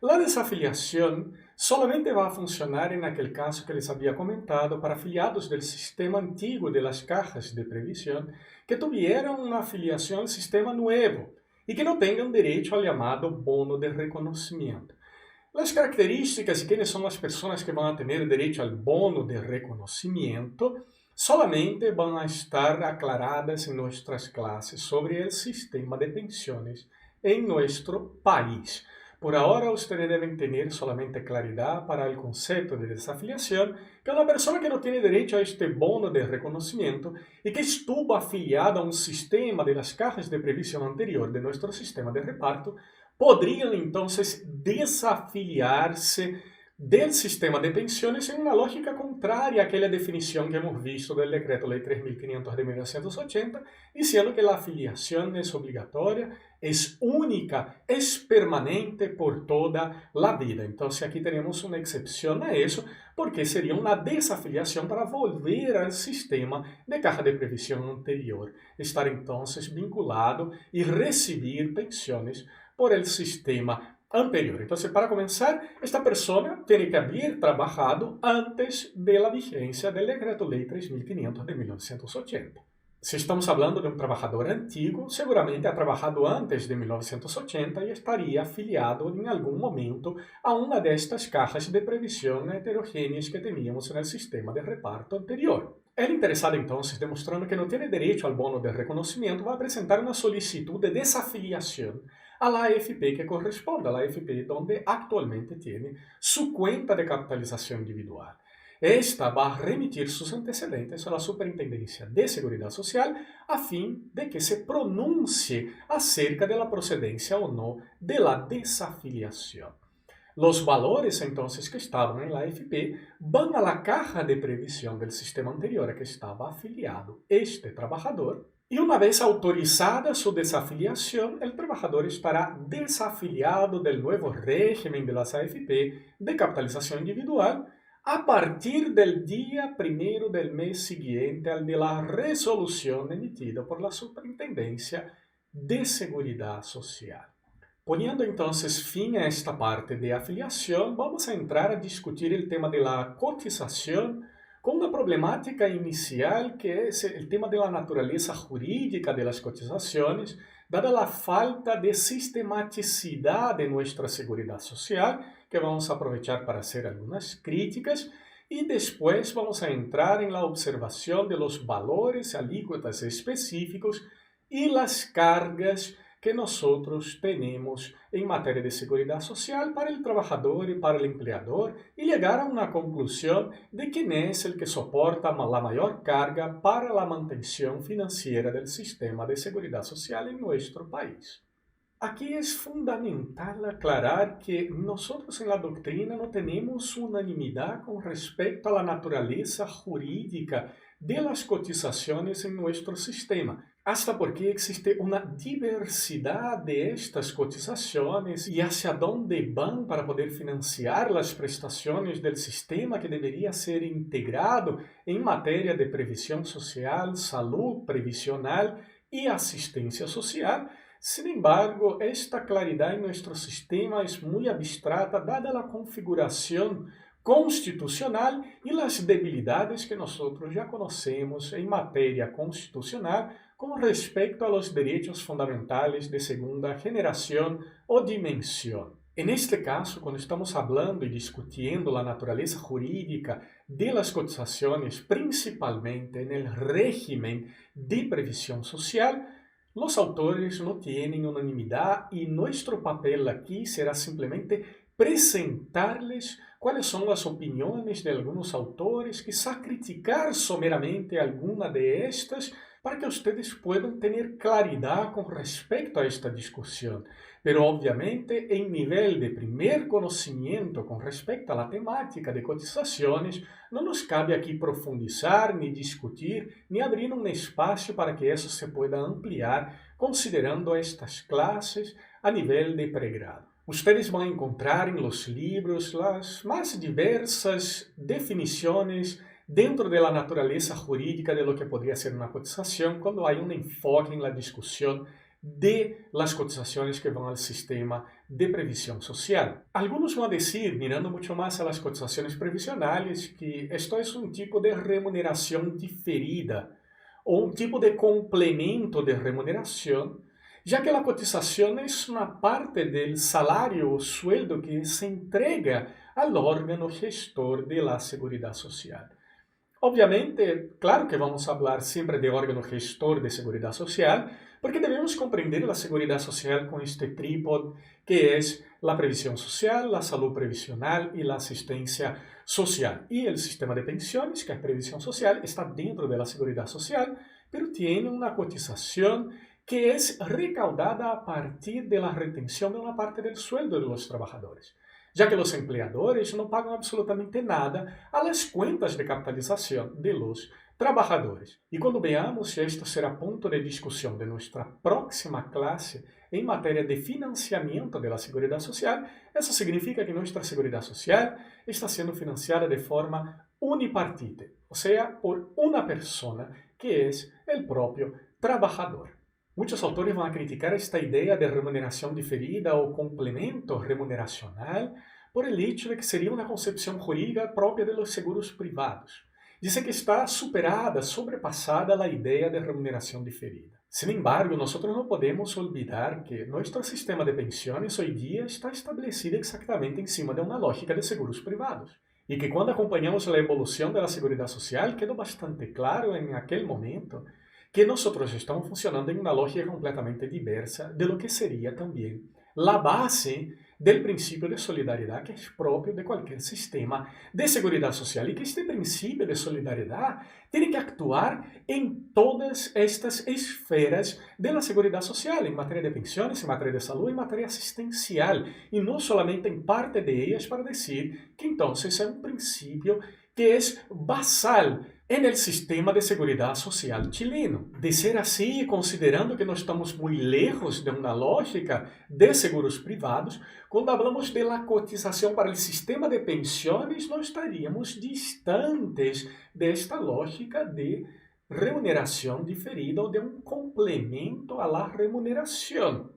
La desafiliación solamente va a funcionar en aquel caso que les había comentado para afiliados del sistema antiguo de las cajas de previsión que tuvieron una afiliación al sistema nuevo y que no tengan derecho al llamado bono de reconocimiento. Las características y quiénes son las personas que van a tener derecho al bono de reconocimiento solamente van a estar aclaradas en nuestras clases sobre el sistema de pensiones en nuestro país. Por ahora, ustedes deben tener solamente claridad para el concepto de desafiliación, que es una persona que no tiene derecho a este bono de reconocimiento y que estuvo afiliada a un sistema de las cajas de previsión anterior de nuestro sistema de reparto, podrían entonces desafiliarse del sistema de pensiones en una lógica contraria a aquella definición que hemos visto del Decreto Ley 3.500 de 1980, diciendo que la afiliación es obligatoria, es única, es permanente por toda la vida. Entonces aquí tenemos una excepción a eso, porque sería una desafiliación para volver al sistema de caja de previsión anterior, estar entonces vinculado y recibir pensiones por el sistema anterior. Entonces, para comenzar, esta persona tiene que haber trabajado antes de la vigencia del Decreto Ley 3.500 de 1980. Si estamos hablando de un trabajador antiguo, seguramente ha trabajado antes de 1980 y estaría afiliado en algún momento a una de estas cajas de previsión heterogéneas que teníamos en el sistema de reparto anterior. El interesado entonces, demostrando que no tiene derecho al bono de reconocimiento, va a presentar una solicitud de desafiliación a la AFP que corresponde a la AFP donde actualmente tiene su cuenta de capitalización individual. Esta va a remitir sus antecedentes a la Superintendencia de Seguridad Social a fin de que se pronuncie acerca de la procedencia o no de la desafiliación. Los valores entonces que estaban en la AFP van a la caja de previsión del sistema anterior a que estaba afiliado este trabajador y una vez autorizada su desafiliación, el trabajador estará desafiliado del nuevo régimen de las AFP de capitalización individual a partir del día primero del mes siguiente al de la resolución emitida por la Superintendencia de Seguridad Social. Poniendo entonces fin a esta parte de afiliación, vamos a entrar a discutir el tema de la cotización con una problemática inicial que es el tema de la naturaleza jurídica de las cotizaciones, dada la falta de sistematicidad de nuestra seguridad social, que vamos a aprovechar para hacer algunas críticas, y después vamos a entrar en la observación de los valores, alícuotas específicos y las cargas que nosotros tenemos en materia de seguridad social para el trabajador y para el empleador y llegar a una conclusión de quién es el que soporta la mayor carga para la mantención financiera del sistema de seguridad social en nuestro país. Aquí es fundamental aclarar que nosotros en la doctrina no tenemos unanimidad con respecto a la naturaleza jurídica de las cotizaciones en nuestro sistema, hasta porque existe una diversidad de estas cotizaciones y hacia dónde van para poder financiar las prestaciones del sistema que debería ser integrado en materia de previsión social, salud previsional y asistencia social. Sin embargo, esta claridad en nuestro sistema es muy abstrata dada la configuración constitucional y las debilidades que nosotros ya conocemos en materia constitucional con respecto a los derechos fundamentales de segunda generación o dimensión. En este caso, cuando estamos hablando y discutiendo la naturaleza jurídica de las cotizaciones, principalmente en el régimen de previsión social, los autores no tienen unanimidad y nuestro papel aquí será simplemente presentarles cuáles son las opiniones de algunos autores, quizá criticar someramente alguna de estas para que ustedes puedan tener claridad con respecto a esta discusión. Pero obviamente en nivel de primer conocimiento con respecto a la temática de cotizaciones, no nos cabe aquí profundizar, ni discutir, ni abrir un espacio para que eso se pueda ampliar considerando estas clases a nivel de pregrado. Ustedes van a encontrar en los libros las más diversas definiciones dentro de la naturaleza jurídica de lo que podría ser una cotización cuando hay un enfoque en la discusión de las cotizaciones que van al sistema de previsión social. Algunos van a decir, mirando mucho más a las cotizaciones previsionales, que esto es un tipo de remuneración diferida o un tipo de complemento de remuneración, ya que la cotización es una parte del salario o sueldo que se entrega al órgano gestor de la seguridad social. Obviamente, claro que vamos a hablar siempre de órgano gestor de seguridad social, porque debemos comprender la seguridad social con este trípode que es la previsión social, la salud previsional y la asistencia social. Y el sistema de pensiones, que es previsión social, está dentro de la seguridad social, pero tiene una cotización que es recaudada a partir de la retención de una parte del sueldo de los trabajadores, ya que los empleadores no pagan absolutamente nada a las cuentas de capitalización de los trabajadores. Y cuando veamos si esto será punto de discusión de nuestra próxima clase en materia de financiamiento de la seguridad social, eso significa que nuestra seguridad social está siendo financiada de forma unipartite, o sea, por una persona, que es el propio trabajador. Muchos autores van a criticar esta idea de remuneración diferida o complemento remuneracional por el hecho de que sería una concepción jurídica propia de los seguros privados. Dicen que está superada, sobrepasada la idea de remuneración diferida. Sin embargo, nosotros no podemos olvidar que nuestro sistema de pensiones hoy día está establecido exactamente encima de una lógica de seguros privados. Y que cuando acompañamos la evolución de la seguridad social, quedó bastante claro en aquel momento que nosotros estamos funcionando en una lógica completamente diversa de lo que sería también la base del principio de solidaridad que es propio de cualquier sistema de seguridad social y que este principio de solidaridad tiene que actuar en todas estas esferas de la seguridad social, en materia de pensiones, en materia de salud, en materia asistencial, y no solamente en parte de ellas para decir que entonces es un principio que es basal en el sistema de seguridad social chileno. De ser así, considerando que no estamos muy lejos de una lógica de seguros privados, cuando hablamos de la cotización para el sistema de pensiones, no estaríamos distantes de esta lógica de remuneración diferida o de un complemento a la remuneración.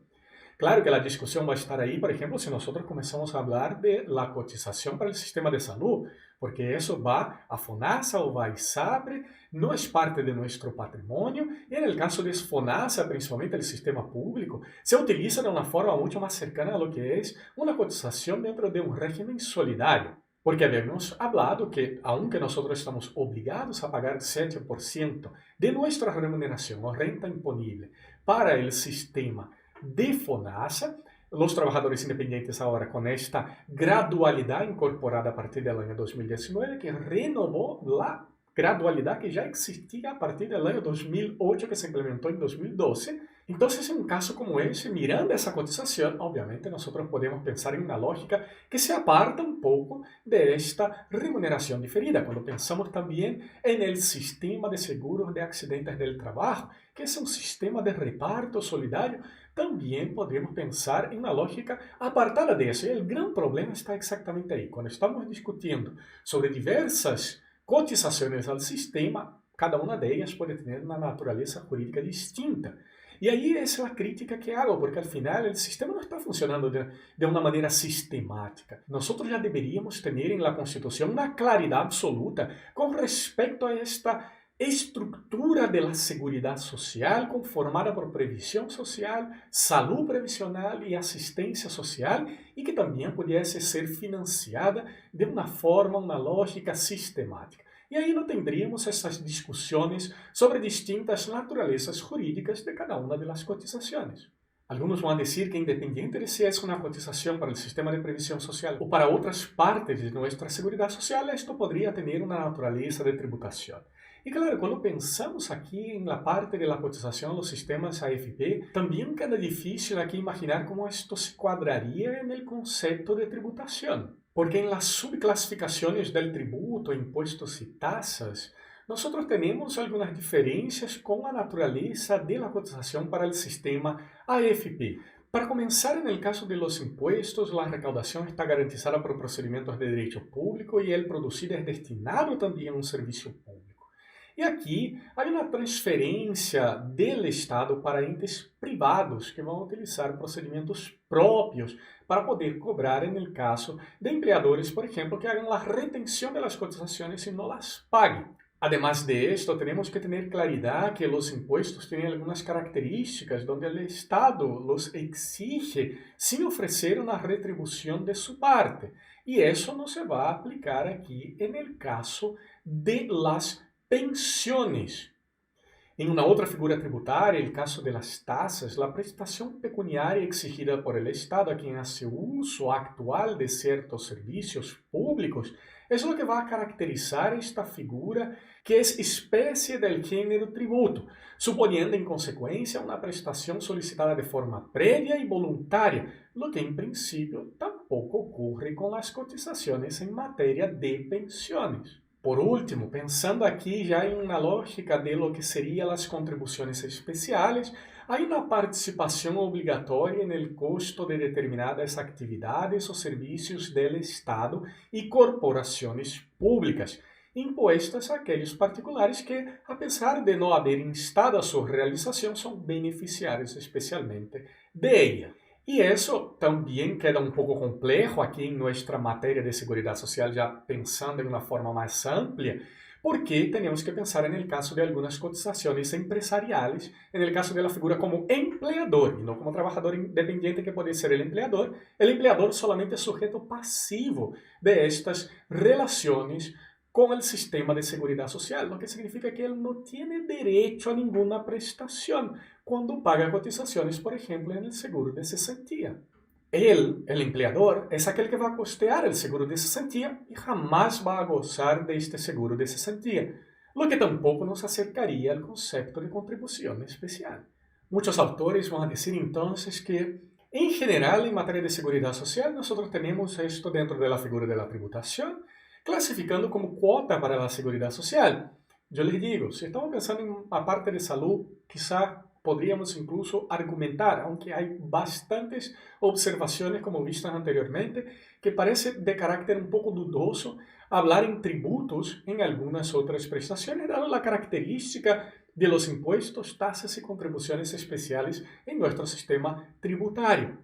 Claro que la discusión va a estar ahí, por ejemplo, si nosotros comenzamos a hablar de la cotización para el sistema de salud, porque eso va a FONASA o va a ISAPRE, no es parte de nuestro patrimonio, y en el caso de FONASA, principalmente el sistema público, se utiliza de una forma mucho más cercana a lo que es una cotización dentro de un régimen solidario. Porque habíamos hablado que, aunque nosotros estamos obligados a pagar 7% de nuestra remuneración o renta imponible para el sistema de FONASA, los trabajadores independientes ahora con esta gradualidad incorporada a partir del año 2019, que renovó la gradualidad que ya existía a partir del año 2008, que se implementó en 2012. Entonces, en un caso como ese, mirando esa cotización, obviamente nosotros podemos pensar en una lógica que se aparta un poco de esta remuneración diferida, cuando pensamos también en el sistema de seguros de accidentes del trabajo, que es un sistema de reparto solidario. También podemos pensar en una lógica apartada de eso. Y el gran problema está exactamente ahí. Cuando estamos discutiendo sobre diversas cotizaciones al sistema, cada una de ellas puede tener una naturaleza jurídica distinta. Y ahí es la crítica que hago, porque al final el sistema no está funcionando de una manera sistemática. Nosotros ya deberíamos tener en la Constitución una claridad absoluta con respecto a esta estructura de la seguridad social conformada por previsión social, salud previsional y asistencia social, y que también pudiese ser financiada de una forma, una lógica sistemática. Y ahí no tendríamos esas discusiones sobre distintas naturalezas jurídicas de cada una de las cotizaciones. Algunos van a decir que independiente de si es una cotización para el sistema de previsión social o para otras partes de nuestra seguridad social, esto podría tener una naturaleza de tributación. Y claro, cuando pensamos aquí en la parte de la cotización a los sistemas AFP, también queda difícil aquí imaginar cómo esto se cuadraría en el concepto de tributación. Porque en las subclasificaciones del tributo, impuestos y tasas, nosotros tenemos algunas diferencias con la naturaleza de la cotización para el sistema AFP. Para comenzar, en el caso de los impuestos, la recaudación está garantizada por procedimientos de derecho público y el producido es destinado también a un servicio público. E aqui há uma transferência do Estado para entes privados que vão utilizar procedimentos próprios para poder cobrar no caso de empleadores, por exemplo, que hagan a retenção das cotizações e não las paguen. Además de esto, tenemos que tener claridad que los impuestos tienen algunas características donde el Estado los exige sin ofrecer una retribución de su parte. Y eso no se va a aplicar aquí en el caso de las pensiones. En una otra figura tributaria, el caso de las tasas, la prestación pecuniaria exigida por el Estado a quien hace uso actual de ciertos servicios públicos es lo que va a caracterizar esta figura que es especie del género tributo, suponiendo en consecuencia una prestación solicitada de forma previa y voluntaria, lo que en principio tampoco ocurre con las cotizaciones en materia de pensiones. Por último, pensando aqui já em uma lógica de lo que seriam as contribuições especiais, há uma participação obrigatória no custo de determinadas atividades ou serviços do Estado e corporações públicas. impuestas a aquellos particulares que, a pesar de no haber instado a su realización, son beneficiarios especialmente de ella. Y eso también queda un poco complejo aquí en nuestra materia de seguridad social, ya pensando en una forma más amplia, porque tenemos que pensar en el caso de algunas cotizaciones empresariales, en el caso de la figura como empleador y no como trabajador independiente que puede ser el empleador solamente es sujeto pasivo de estas relaciones con el sistema de seguridad social, lo que significa que él no tiene derecho a ninguna prestación cuando paga cotizaciones, por ejemplo, en el seguro de cesantía. Él, el empleador, es aquel que va a costear el seguro de cesantía y jamás va a gozar de este seguro de cesantía, lo que tampoco nos acercaría al concepto de contribución especial. Muchos autores van a decir entonces que, en general, en materia de seguridad social, nosotros tenemos esto dentro de la figura de la tributación, clasificando como cuota para la seguridad social. Yo les digo, si estamos pensando en la parte de salud, quizá podríamos incluso argumentar, aunque hay bastantes observaciones como vistas anteriormente, que parece de carácter un poco dudoso hablar en tributos en algunas otras prestaciones, dado la característica de los impuestos, tasas y contribuciones especiales en nuestro sistema tributario.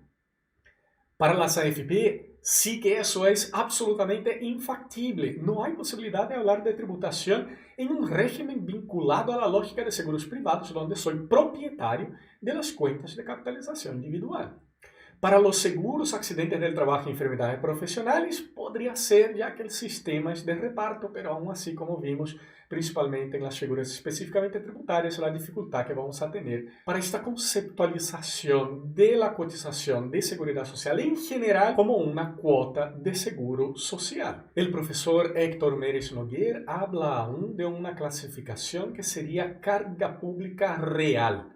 Para las AFP, sí que eso es absolutamente infactible. No hay posibilidad de hablar de tributación en un régimen vinculado a la lógica de seguros privados, donde soy propietario de las cuentas de capitalización individual. Para los seguros, accidentes del trabajo y enfermedades profesionales, podría ser ya que el sistema es de reparto, pero aún así, como vimos, principalmente en las figuras específicamente tributarias, la dificultad que vamos a tener para esta conceptualización de la cotización de seguridad social en general como una cuota de seguro social. El profesor Héctor Mérez Noguer habla aún de una clasificación que sería carga pública real,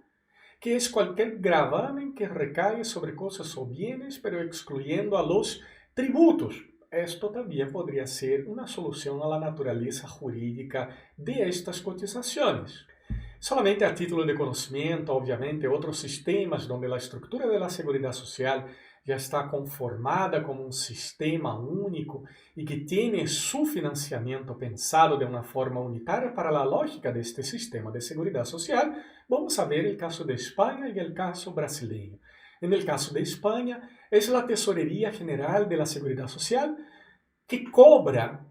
que es cualquier gravamen que recae sobre cosas o bienes, pero excluyendo a los tributos. Esto también podría ser una solución a la naturaleza jurídica de estas cotizaciones. Solamente a título de conocimiento, obviamente, otros sistemas donde la estructura de la seguridad social ya está conformada como un sistema único y que tiene su financiamiento pensado de una forma unitaria para la lógica de este sistema de seguridad social, vamos a ver el caso de España y el caso brasileño. En el caso de España, es la Tesorería General de la Seguridad Social que cobra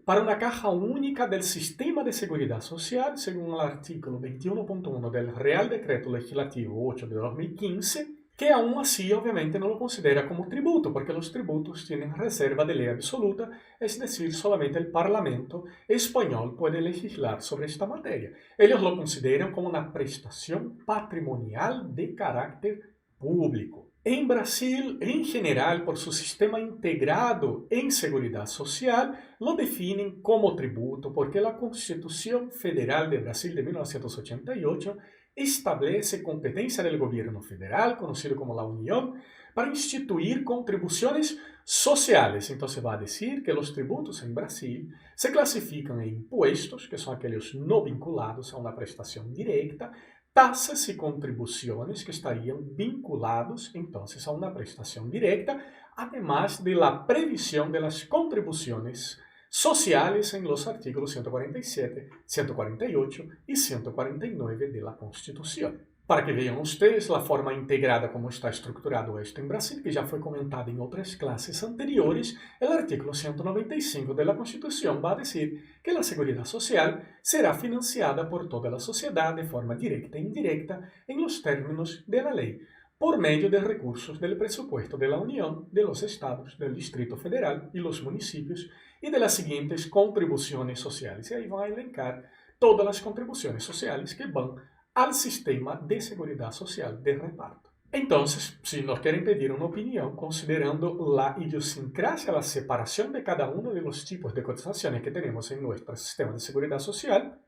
para una caja única del Sistema de Seguridad Social, según el artículo 21.1 del Real Decreto Legislativo 8 de 2015, que aún así obviamente no lo considera como tributo, porque los tributos tienen reserva de ley absoluta, es decir, solamente el Parlamento español puede legislar sobre esta materia. Ellos lo consideran como una prestación patrimonial de carácter público. En Brasil, en general, por su sistema integrado en seguridad social, lo definen como tributo porque la Constitución Federal de Brasil de 1988 establece competencia del gobierno federal, conocido como la Unión, para instituir contribuciones sociales. Entonces va a decir que los tributos en Brasil se clasifican en impuestos, que son aquellos no vinculados a una prestación directa, tasas y contribuciones que estarían vinculados entonces a una prestación directa, además de la previsión de las contribuciones sociales en los artículos 147, 148 y 149 de la Constitución. Para que vean ustedes la forma integrada como está estructurado esto en Brasil, que ya fue comentada en otras clases anteriores, el artículo 195 de la Constitución va a decir que la seguridad social será financiada por toda la sociedad de forma directa e indirecta en los términos de la ley, por medio de recursos del presupuesto de la Unión, de los estados, del Distrito Federal y los municipios y de las siguientes contribuciones sociales. Y ahí van a elencar todas las contribuciones sociales que van al sistema de seguridad social de reparto. Entonces, si nos quieren pedir una opinión, considerando la idiosincrasia, la separación de cada uno de los tipos de cotizaciones que tenemos en nuestro sistema de seguridad social,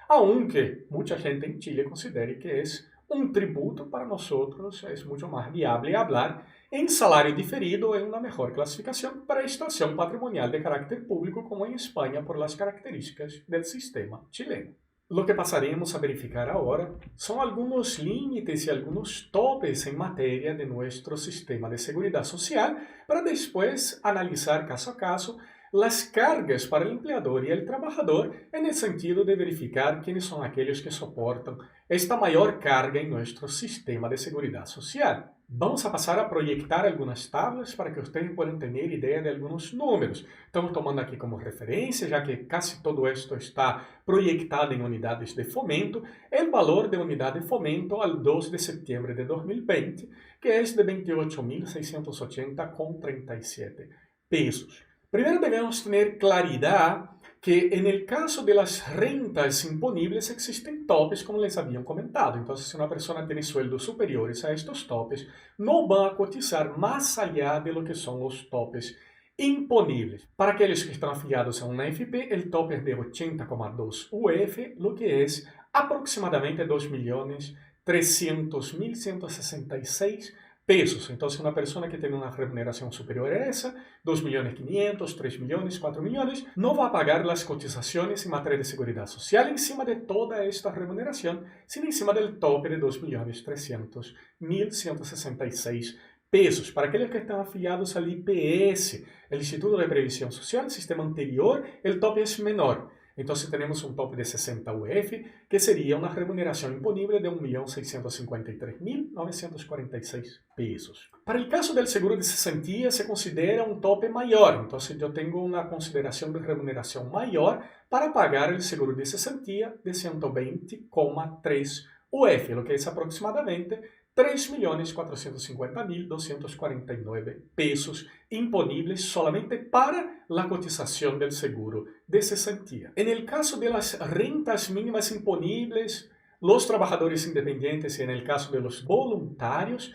aunque mucha gente en Chile considere que es un tributo, para nosotros es mucho más viable hablar en salario diferido en una mejor clasificación para prestación patrimonial de carácter público como en España por las características del sistema chileno. Lo que pasaremos a verificar ahora son algunos límites y algunos topes en materia de nuestro sistema de seguridad social para después analizar caso a caso las cargas para el empleador y el trabajador en el sentido de verificar quiénes son aquellos que soportan esta mayor carga en nuestro sistema de seguridad social. Vamos a pasar a proyectar algunas tablas para que ustedes puedan tener idea de algunos números. Estamos tomando aquí como referencia, ya que casi todo esto está proyectado en unidades de fomento, el valor de unidad de fomento al 2 de septiembre de 2020, que es de 28.680,37 pesos. Primero debemos tener claridad que en el caso de las rentas imponibles existen topes, como les habían comentado. Entonces, si una persona tiene sueldos superiores a estos topes, no van a cotizar más allá de lo que son los topes imponibles. Para aquellos que están afiliados a una AFP, el tope es de 80,2 UF, lo que es aproximadamente 2.300.166 pesos. Entonces, una persona que tiene una remuneración superior a esa, 2.500.000, 3 millones, 4 millones, no va a pagar las cotizaciones en materia de seguridad social encima de toda esta remuneración, sino encima del tope de 2.300.166 pesos. Para aquellos que están afiliados al IPS, el Instituto de Previsión Social, el sistema anterior, el tope es menor. Entonces tenemos un tope de 60 UF, que sería una remuneración imponible de 1.653.946 pesos. Para el caso del seguro de cesantía se considera un tope mayor, entonces yo tengo una consideración de remuneración mayor para pagar el seguro de cesantía de 120,3 UF, lo que es aproximadamente 3.450.249 pesos imponibles solamente para la cotización del seguro de cesantía. En el caso de las rentas mínimas imponibles, los trabajadores independientes y en el caso de los voluntarios,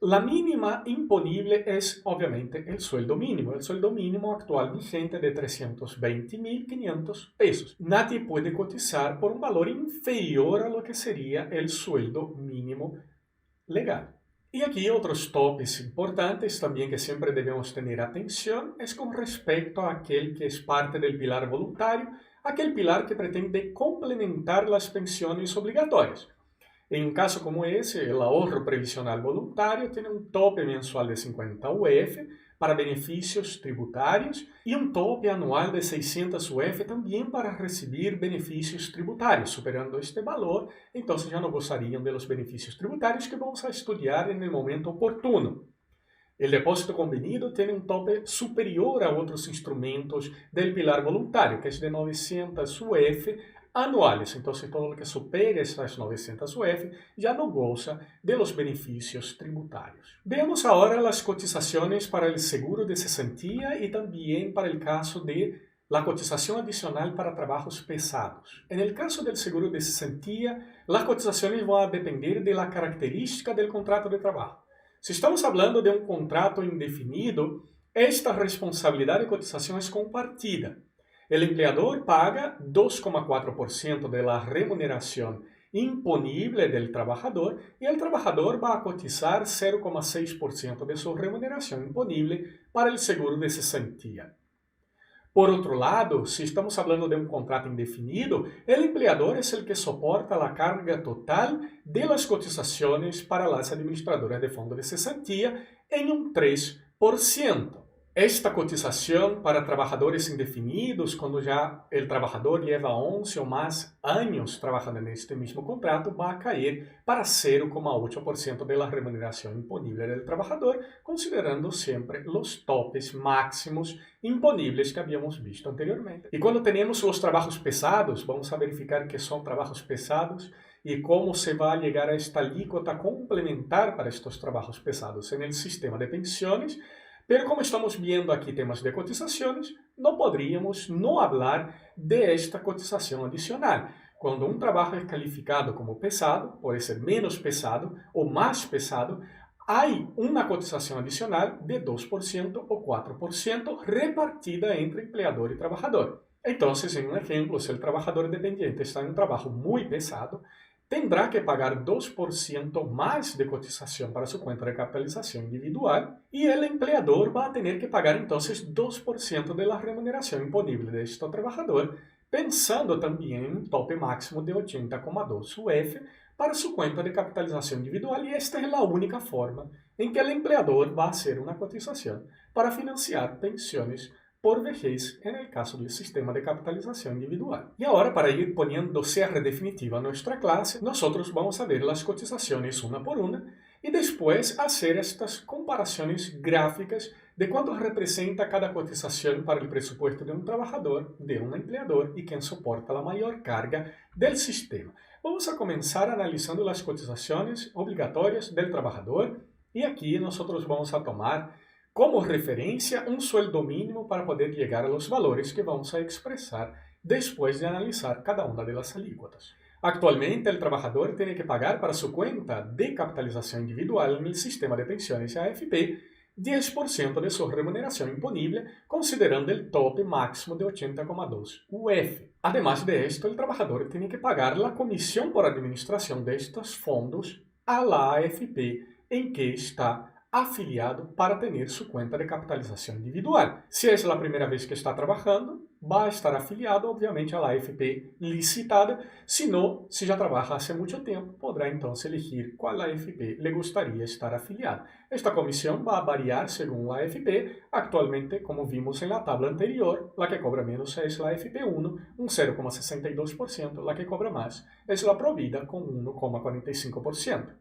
la mínima imponible es obviamente el sueldo mínimo actual vigente de 320.500 pesos. Nadie puede cotizar por un valor inferior a lo que sería el sueldo mínimo legal. Y aquí otros topes importantes también que siempre debemos tener atención es con respecto a aquel que es parte del pilar voluntario, aquel pilar que pretende complementar las pensiones obligatorias. En un caso como ese, el ahorro previsional voluntario tiene un tope mensual de 50 UF para beneficios tributarios y un tope anual de 600 UF también para recibir beneficios tributarios. Superando este valor, entonces ya no gozarían de los beneficios tributarios que vamos a estudiar en el momento oportuno. El depósito convenido tiene un tope superior a otros instrumentos del pilar voluntario, que es de 900 UF anuales. Entonces, todo lo que supere esas 900 UF ya no goza de los beneficios tributarios. Veamos ahora las cotizaciones para el seguro de cesantía y también para el caso de la cotización adicional para trabajos pesados. En el caso del seguro de cesantía, las cotizaciones van a depender de la característica del contrato de trabajo. Si estamos hablando de un contrato indefinido, esta responsabilidad de cotización es compartida. El empleador paga 2,4% de la remuneración imponible del trabajador y el trabajador va a cotizar 0,6% de su remuneración imponible para el seguro de cesantía. Por otro lado, si estamos hablando de un contrato indefinido, el empleador es el que soporta la carga total de las cotizaciones para las administradoras de fondo de cesantía en un 3%. Esta cotización para trabajadores indefinidos, cuando ya el trabajador lleva 11 o más años trabajando en este mismo contrato, va a caer para 0,8% de la remuneración imponible del trabajador, considerando siempre los topes máximos imponibles que habíamos visto anteriormente. Y cuando tenemos los trabajos pesados, vamos a verificar qué son trabajos pesados y cómo se va a llegar a esta alícuota complementar para estos trabajos pesados en el sistema de pensiones. Pero como estamos viendo aquí temas de cotizaciones, no podríamos no hablar de esta cotización adicional. Cuando un trabajo es calificado como pesado, puede ser menos pesado o más pesado, hay una cotización adicional de 2% o 4% repartida entre empleador y trabajador. Entonces, en un ejemplo, si el trabajador dependiente está en un trabajo muy pesado, tendrá que pagar 2% más de cotización para su cuenta de capitalización individual y el empleador va a tener que pagar entonces 2% de la remuneración imponible de este trabajador, pensando también en un tope máximo de 80,2 UF para su cuenta de capitalización individual, y esta es la única forma en que el empleador va a hacer una cotización para financiar pensiones por vejez en el caso del sistema de capitalización individual. Y ahora, para ir poniendo cierre definitivo a nuestra clase, nosotros vamos a ver las cotizaciones una por una y después hacer estas comparaciones gráficas de cuánto representa cada cotización para el presupuesto de un trabajador, de un empleador y quién soporta la mayor carga del sistema. Vamos a comenzar analizando las cotizaciones obligatorias del trabajador y aquí nosotros vamos a tomar como referencia un sueldo mínimo para poder llegar a los valores que vamos a expresar después de analizar cada una de las alícuotas. Actualmente, el trabajador tiene que pagar para su cuenta de capitalización individual en el sistema de pensiones AFP 10% de su remuneración imponible, considerando el tope máximo de 80,2 UF. Además de esto, el trabajador tiene que pagar la comisión por administración de estos fondos a la AFP en que está afiliado para tener su cuenta de capitalización individual. Si es la primera vez que está trabajando, va a estar afiliado obviamente a la AFP licitada. Si no, si ya trabaja hace mucho tiempo, podrá entonces elegir cuál AFP le gustaría estar afiliado. Esta comisión va a variar según la AFP. Actualmente, como vimos en la tabla anterior, la que cobra menos es la AFP 1, un 0,62%, la que cobra más es la Provida con 1,45%.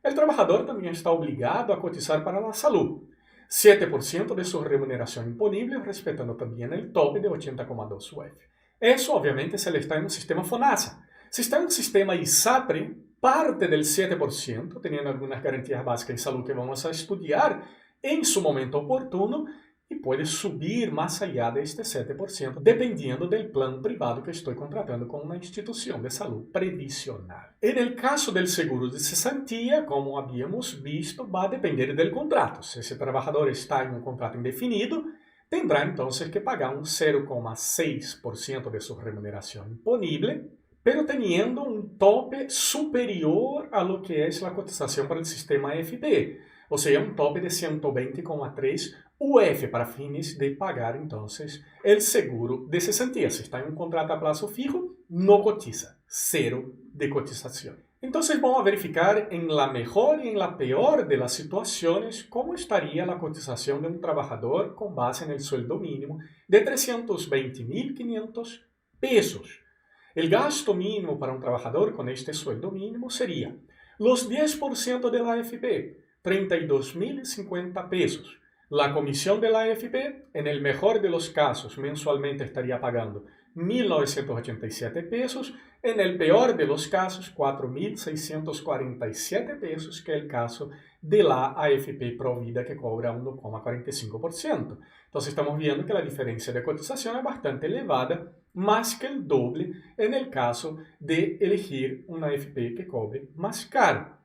El trabajador también está obligado a cotizar para la salud, 7% de su remuneración imponible, respetando también el tope de 80,2 UF. Eso obviamente se le está en un sistema FONASA. Si está en un sistema ISAPRE, parte del 7%, teniendo algunas garantías básicas en salud que vamos a estudiar en su momento oportuno, y puede subir más allá de este 7%, dependiendo del plan privado que estoy contratando con una institución de salud previsional. En el caso del seguro de cesantía, como habíamos visto, va a depender del contrato. Si ese trabajador está en un contrato indefinido, tendrá entonces que pagar un 0,6% de su remuneración imponible, pero teniendo un tope superior a lo que es la cotización para el sistema AFP, o sea, un tope de 120,3 UF para fines de pagar entonces el seguro de cesantía. Si está en un contrato a plazo fijo, no cotiza, cero de cotización. Entonces vamos a verificar en la mejor y en la peor de las situaciones cómo estaría la cotización de un trabajador con base en el sueldo mínimo de 320.500 pesos. El gasto mínimo para un trabajador con este sueldo mínimo sería los 10% de la AFP, 32.050 pesos. La comisión de la AFP, en el mejor de los casos, mensualmente estaría pagando 1.987 pesos, en el peor de los casos, 4.647 pesos, que es el caso de la AFP Provida, que cobra 1,45%. Entonces estamos viendo que la diferencia de cotización es bastante elevada, más que el doble en el caso de elegir una AFP que cobre más caro.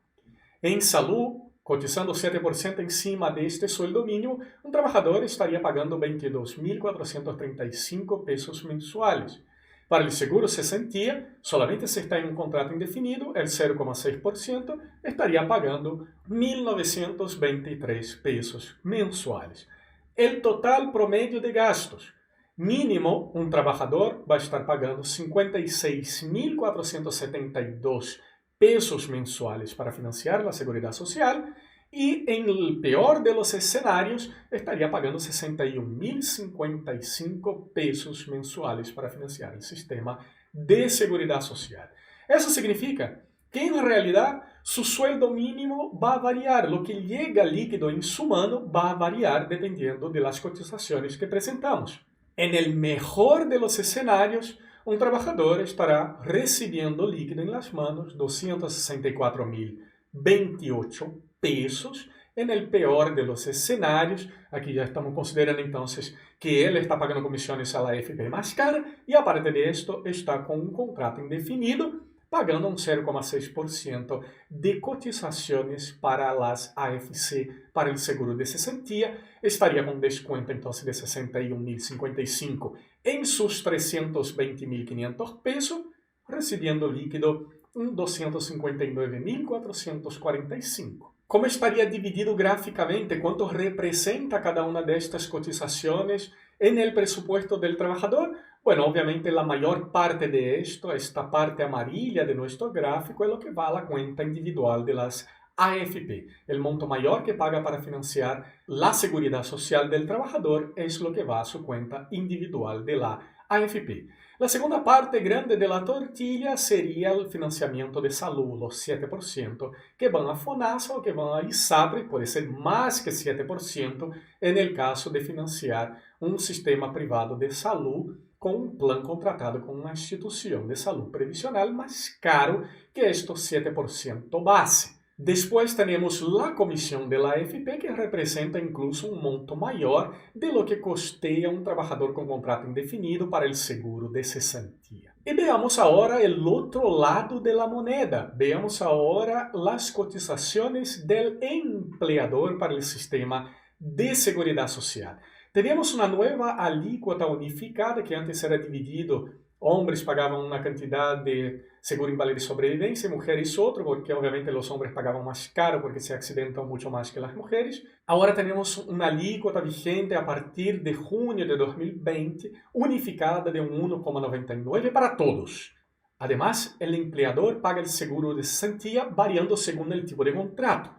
En salud, cotizando 7% encima de este sueldo mínimo, un trabajador estaría pagando 22.435 pesos mensuales. Para el seguro cesantía, solamente si está en un contrato indefinido, el 0,6%, estaría pagando 1.923 pesos mensuales. El total promedio de gastos. Mínimo, un trabajador va a estar pagando 56.472 pesos mensuales para financiar la seguridad social y en el peor de los escenarios estaría pagando 61.055 pesos mensuales para financiar el sistema de seguridad social. Eso significa que en realidad su sueldo mínimo va a variar, lo que llega líquido en su mano va a variar dependiendo de las cotizaciones que presentamos. En el mejor de los escenarios, un trabajador estará recibiendo líquido en las manos 264.028 pesos. En el peor de los escenarios, aquí ya estamos considerando entonces que él está pagando comisiones a la AFP más cara y aparte de esto está con un contrato indefinido, pagando un 0,6% de cotizaciones para las AFC, para el seguro de cesantía, estaría con descuento entonces de 61.055 en sus 320.500 pesos, recibiendo líquido un 259.445. ¿Cómo estaría dividido gráficamente? ¿Cuánto representa cada una de estas cotizaciones en el presupuesto del trabajador? Bueno, obviamente la mayor parte de esto, esta parte amarilla de nuestro gráfico, es lo que va a la cuenta individual de las AFP. El monto mayor que paga para financiar la seguridad social del trabajador es lo que va a su cuenta individual de la AFP. La segunda parte grande de la tortilla sería el financiamiento de salud, los 7% que van a FONASA o que van a ISAPRE, puede ser más que 7% en el caso de financiar un sistema privado de salud con un plan contratado con una institución de salud previsional más caro que estos 7% base. Después tenemos la comisión de la AFP, que representa incluso un monto mayor de lo que costea un trabajador con contrato indefinido para el seguro de cesantía. Y veamos ahora el otro lado de la moneda. Veamos ahora las cotizaciones del empleador para el sistema de seguridad social. Tenemos una nueva alícuota unificada que antes era dividido. Hombres pagaban una cantidad de seguro inválido y sobrevivencia, mujeres otro, porque obviamente los hombres pagaban más caro porque se accidentan mucho más que las mujeres. Ahora tenemos una alícuota vigente a partir de junio de 2020, unificada de un 1,99 para todos. Además, el empleador paga el seguro de cesantía variando según el tipo de contrato.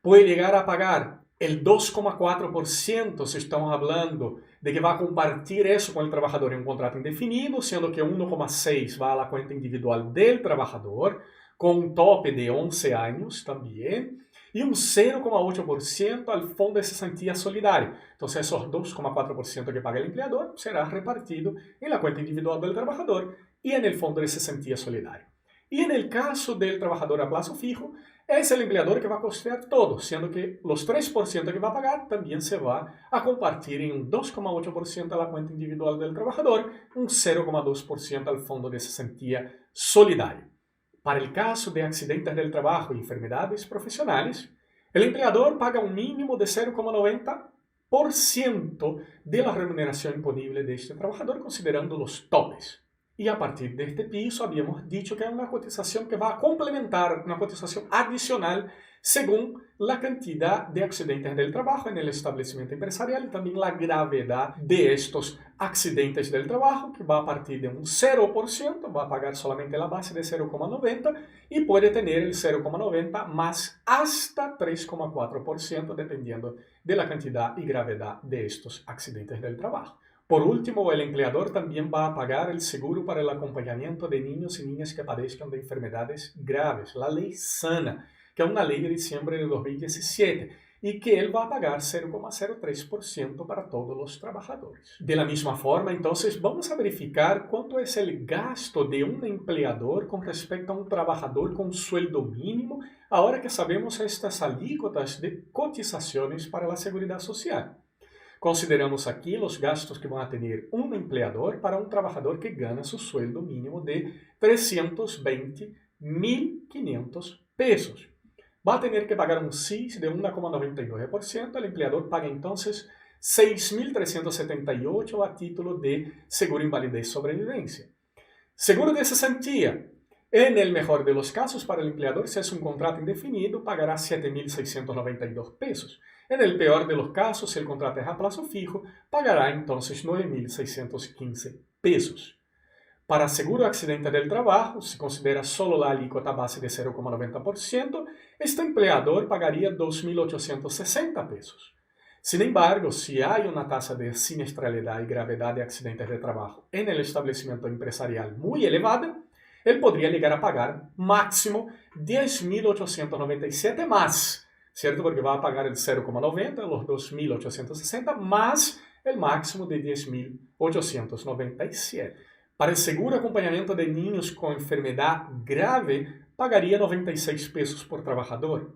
Puede llegar a pagar el 2,4%, si estamos hablando de que va a compartir eso con el trabajador en un contrato indefinido, siendo que 1,6% va a la cuenta individual del trabajador, con un tope de 11 años también, y un 0,8% al Fondo de Cesantía Solidario. Entonces, esos 2,4% que paga el empleador será repartido en la cuenta individual del trabajador y en el Fondo de Cesantía Solidario. Y en el caso del trabajador a plazo fijo, es el empleador que va a costear todo, siendo que los 3% que va a pagar también se va a compartir en un 2,8% a la cuenta individual del trabajador, un 0,2% al Fondo de Cesantía Solidario. Para el caso de accidentes del trabajo y enfermedades profesionales, el empleador paga un mínimo de 0,90% de la remuneración imponible de este trabajador, considerando los topes. Y a partir de este piso habíamos dicho que es una cotización que va a complementar, una cotización adicional según la cantidad de accidentes del trabajo en el establecimiento empresarial y también la gravedad de estos accidentes del trabajo, que va a partir de un 0%, va a pagar solamente la base de 0,90 y puede tener el 0,90 más hasta 3,4% dependiendo de la cantidad y gravedad de estos accidentes del trabajo. Por último, el empleador también va a pagar el seguro para el acompañamiento de niños y niñas que padezcan de enfermedades graves, la Ley Sana, que es una ley de diciembre de 2017, y que él va a pagar 0,03% para todos los trabajadores. De la misma forma, entonces, vamos a verificar cuánto es el gasto de un empleador con respecto a un trabajador con sueldo mínimo, ahora que sabemos estas alícuotas de cotizaciones para la seguridad social. Consideramos aquí los gastos que van a tener un empleador para un trabajador que gana su sueldo mínimo de 320.500 pesos. Va a tener que pagar un CIS de 1,99%, el empleador paga entonces 6.378 a título de seguro invalidez y sobrevivencia. Seguro de cesantía. En el mejor de los casos, para el empleador, si es un contrato indefinido, pagará 7.692 pesos. En el peor de los casos, si el contrato es a plazo fijo, pagará entonces 9.615 pesos. Para seguro de accidente del trabajo, si considera solo la alícuota base de 0,90%, este empleador pagaría 2.860 pesos. Sin embargo, si hay una tasa de siniestralidad y gravedad de accidentes de trabajo en el establecimiento empresarial muy elevada, él podría llegar a pagar máximo 10.897 más, ¿cierto? Porque va a pagar el 0,90, los 2.860, más el máximo de 10.897. Para el seguro acompañamiento de niños con enfermedad grave, pagaría 96 pesos por trabajador.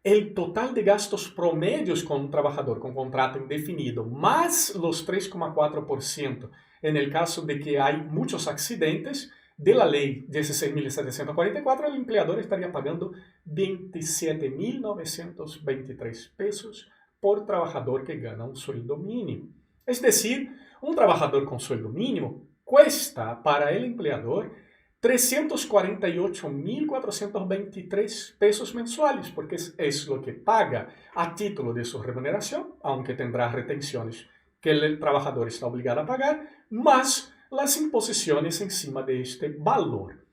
El total de gastos promedios con un trabajador con contrato indefinido, más los 3,4% en el caso de que hay muchos accidentes, de la ley 16.744, el empleador estaría pagando 27.923 pesos por trabajador que gana un sueldo mínimo. Es decir, un trabajador con sueldo mínimo cuesta para el empleador 348.423 pesos mensuales, porque es lo que paga a título de su remuneración, aunque tendrá retenciones que el trabajador está obligado a pagar, más las imposiciones encima de este valor.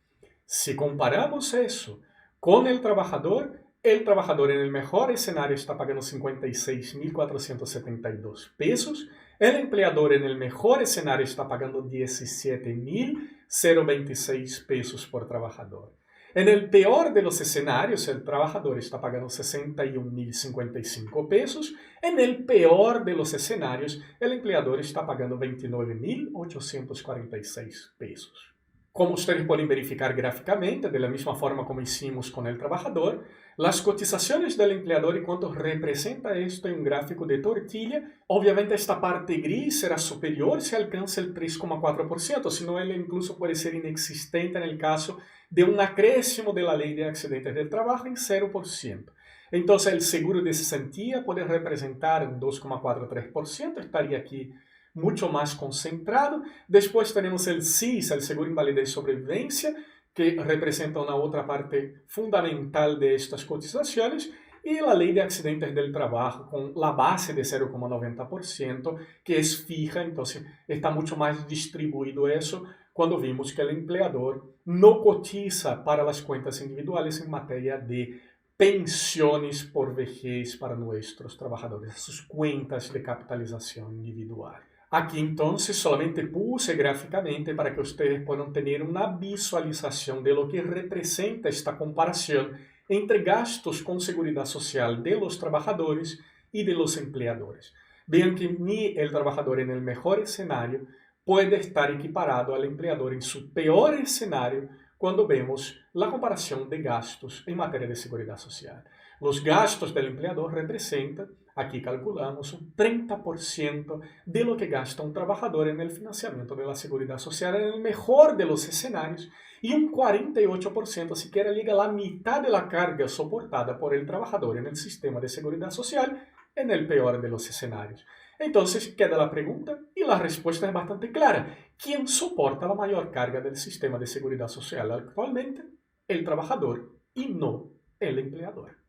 Si comparamos eso con el trabajador, el trabajador en el mejor escenario está pagando 56.472 pesos. El empleador en el mejor escenario está pagando 17.026 pesos por trabajador. En el peor de los escenarios, el trabajador está pagando 61.055 pesos. En el peor de los escenarios, el empleador está pagando 29.846 pesos. Como ustedes pueden verificar gráficamente, de la misma forma como hicimos con el trabajador, las cotizaciones del empleador y cuánto representa esto en un gráfico de tortilla, obviamente esta parte gris será superior si alcanza el 3,4%, sino él incluso puede ser inexistente en el caso de un acréscimo de la ley de accidentes del trabajo en 0%. Entonces el seguro de cesantía puede representar un 2,43%, estaría aquí mucho más concentrado. Después tenemos el SIS, el seguro invalidez y sobrevivencia, que representa una otra parte fundamental de estas cotizaciones, y la ley de accidentes del trabajo con la base de 0,90%, que es fija, entonces está mucho más distribuido eso cuando vimos que el empleador no cotiza para las cuentas individuales en materia de pensiones por vejez para nuestros trabajadores, sus cuentas de capitalización individual. Aquí entonces solamente puse gráficamente para que ustedes puedan tener una visualización de lo que representa esta comparación entre gastos con seguridad social de los trabajadores y de los empleadores. Vean que ni el trabajador en el mejor escenario puede estar equiparado al empleador en su peor escenario cuando vemos la comparación de gastos en materia de seguridad social. Los gastos del empleador representan, aquí calculamos, un 30% de lo que gasta un trabajador en el financiamiento de la seguridad social en el mejor de los escenarios, y un 48%, siquiera llega a la mitad de la carga soportada por el trabajador en el sistema de seguridad social en el peor de los escenarios. Entonces queda la pregunta y la respuesta es bastante clara. ¿Quién soporta la mayor carga del sistema de seguridad social actualmente? El trabajador y no el empleador.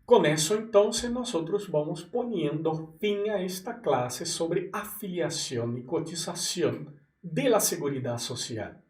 Con eso entonces nosotros vamos poniendo fin a esta clase sobre afiliación y cotización de la seguridad social.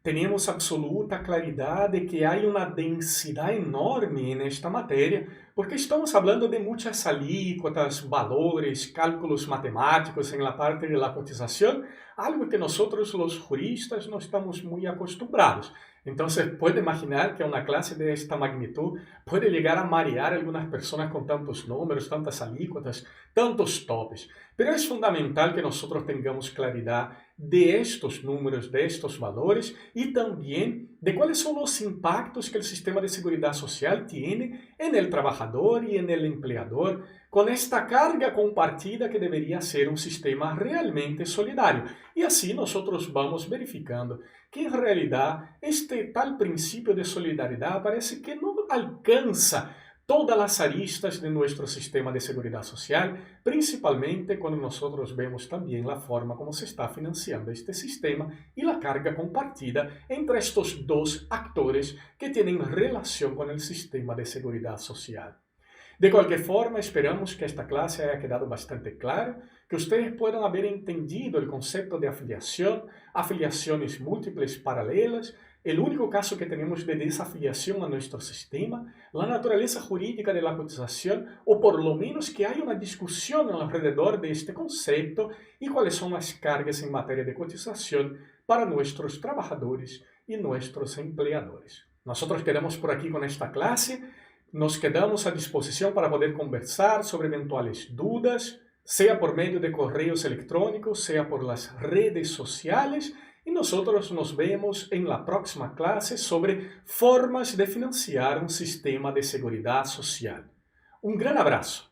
Tenemos absoluta claridad de que hay una densidad enorme en esta materia, porque estamos hablando de muchas alícuotas, valores, cálculos matemáticos en la parte de la cotización, algo que nosotros los juristas no estamos muy acostumbrados. Entonces puede imaginar que una clase de esta magnitud puede llegar a marear a algunas personas con tantos números, tantas alícuotas, tantos topes. Pero es fundamental que nosotros tengamos claridad de estos números, de estos valores y también de cuáles son los impactos que el sistema de seguridad social tiene en el trabajador y en el empleador, con esta carga compartida que debería ser un sistema realmente solidario. Y así nosotros vamos verificando que en realidad este tal principio de solidaridad parece que no alcanza todas las aristas de nuestro sistema de seguridad social, principalmente cuando nosotros vemos también la forma como se está financiando este sistema y la carga compartida entre estos dos actores que tienen relación con el sistema de seguridad social. De cualquier forma, esperamos que esta clase haya quedado bastante clara, que ustedes puedan haber entendido el concepto de afiliación, afiliaciones múltiples paralelas, el único caso que tenemos de desafiliación a nuestro sistema, la naturaleza jurídica de la cotización, o por lo menos que hay una discusión alrededor de este concepto y cuáles son las cargas en materia de cotización para nuestros trabajadores y nuestros empleadores. Nosotros quedamos por aquí con esta clase. Nos quedamos a disposición para poder conversar sobre eventuales dudas, sea por medio de correos electrónicos, sea por las redes sociales, y nosotros nos vemos en la próxima clase sobre formas de financiar un sistema de seguridad social. Un gran abrazo.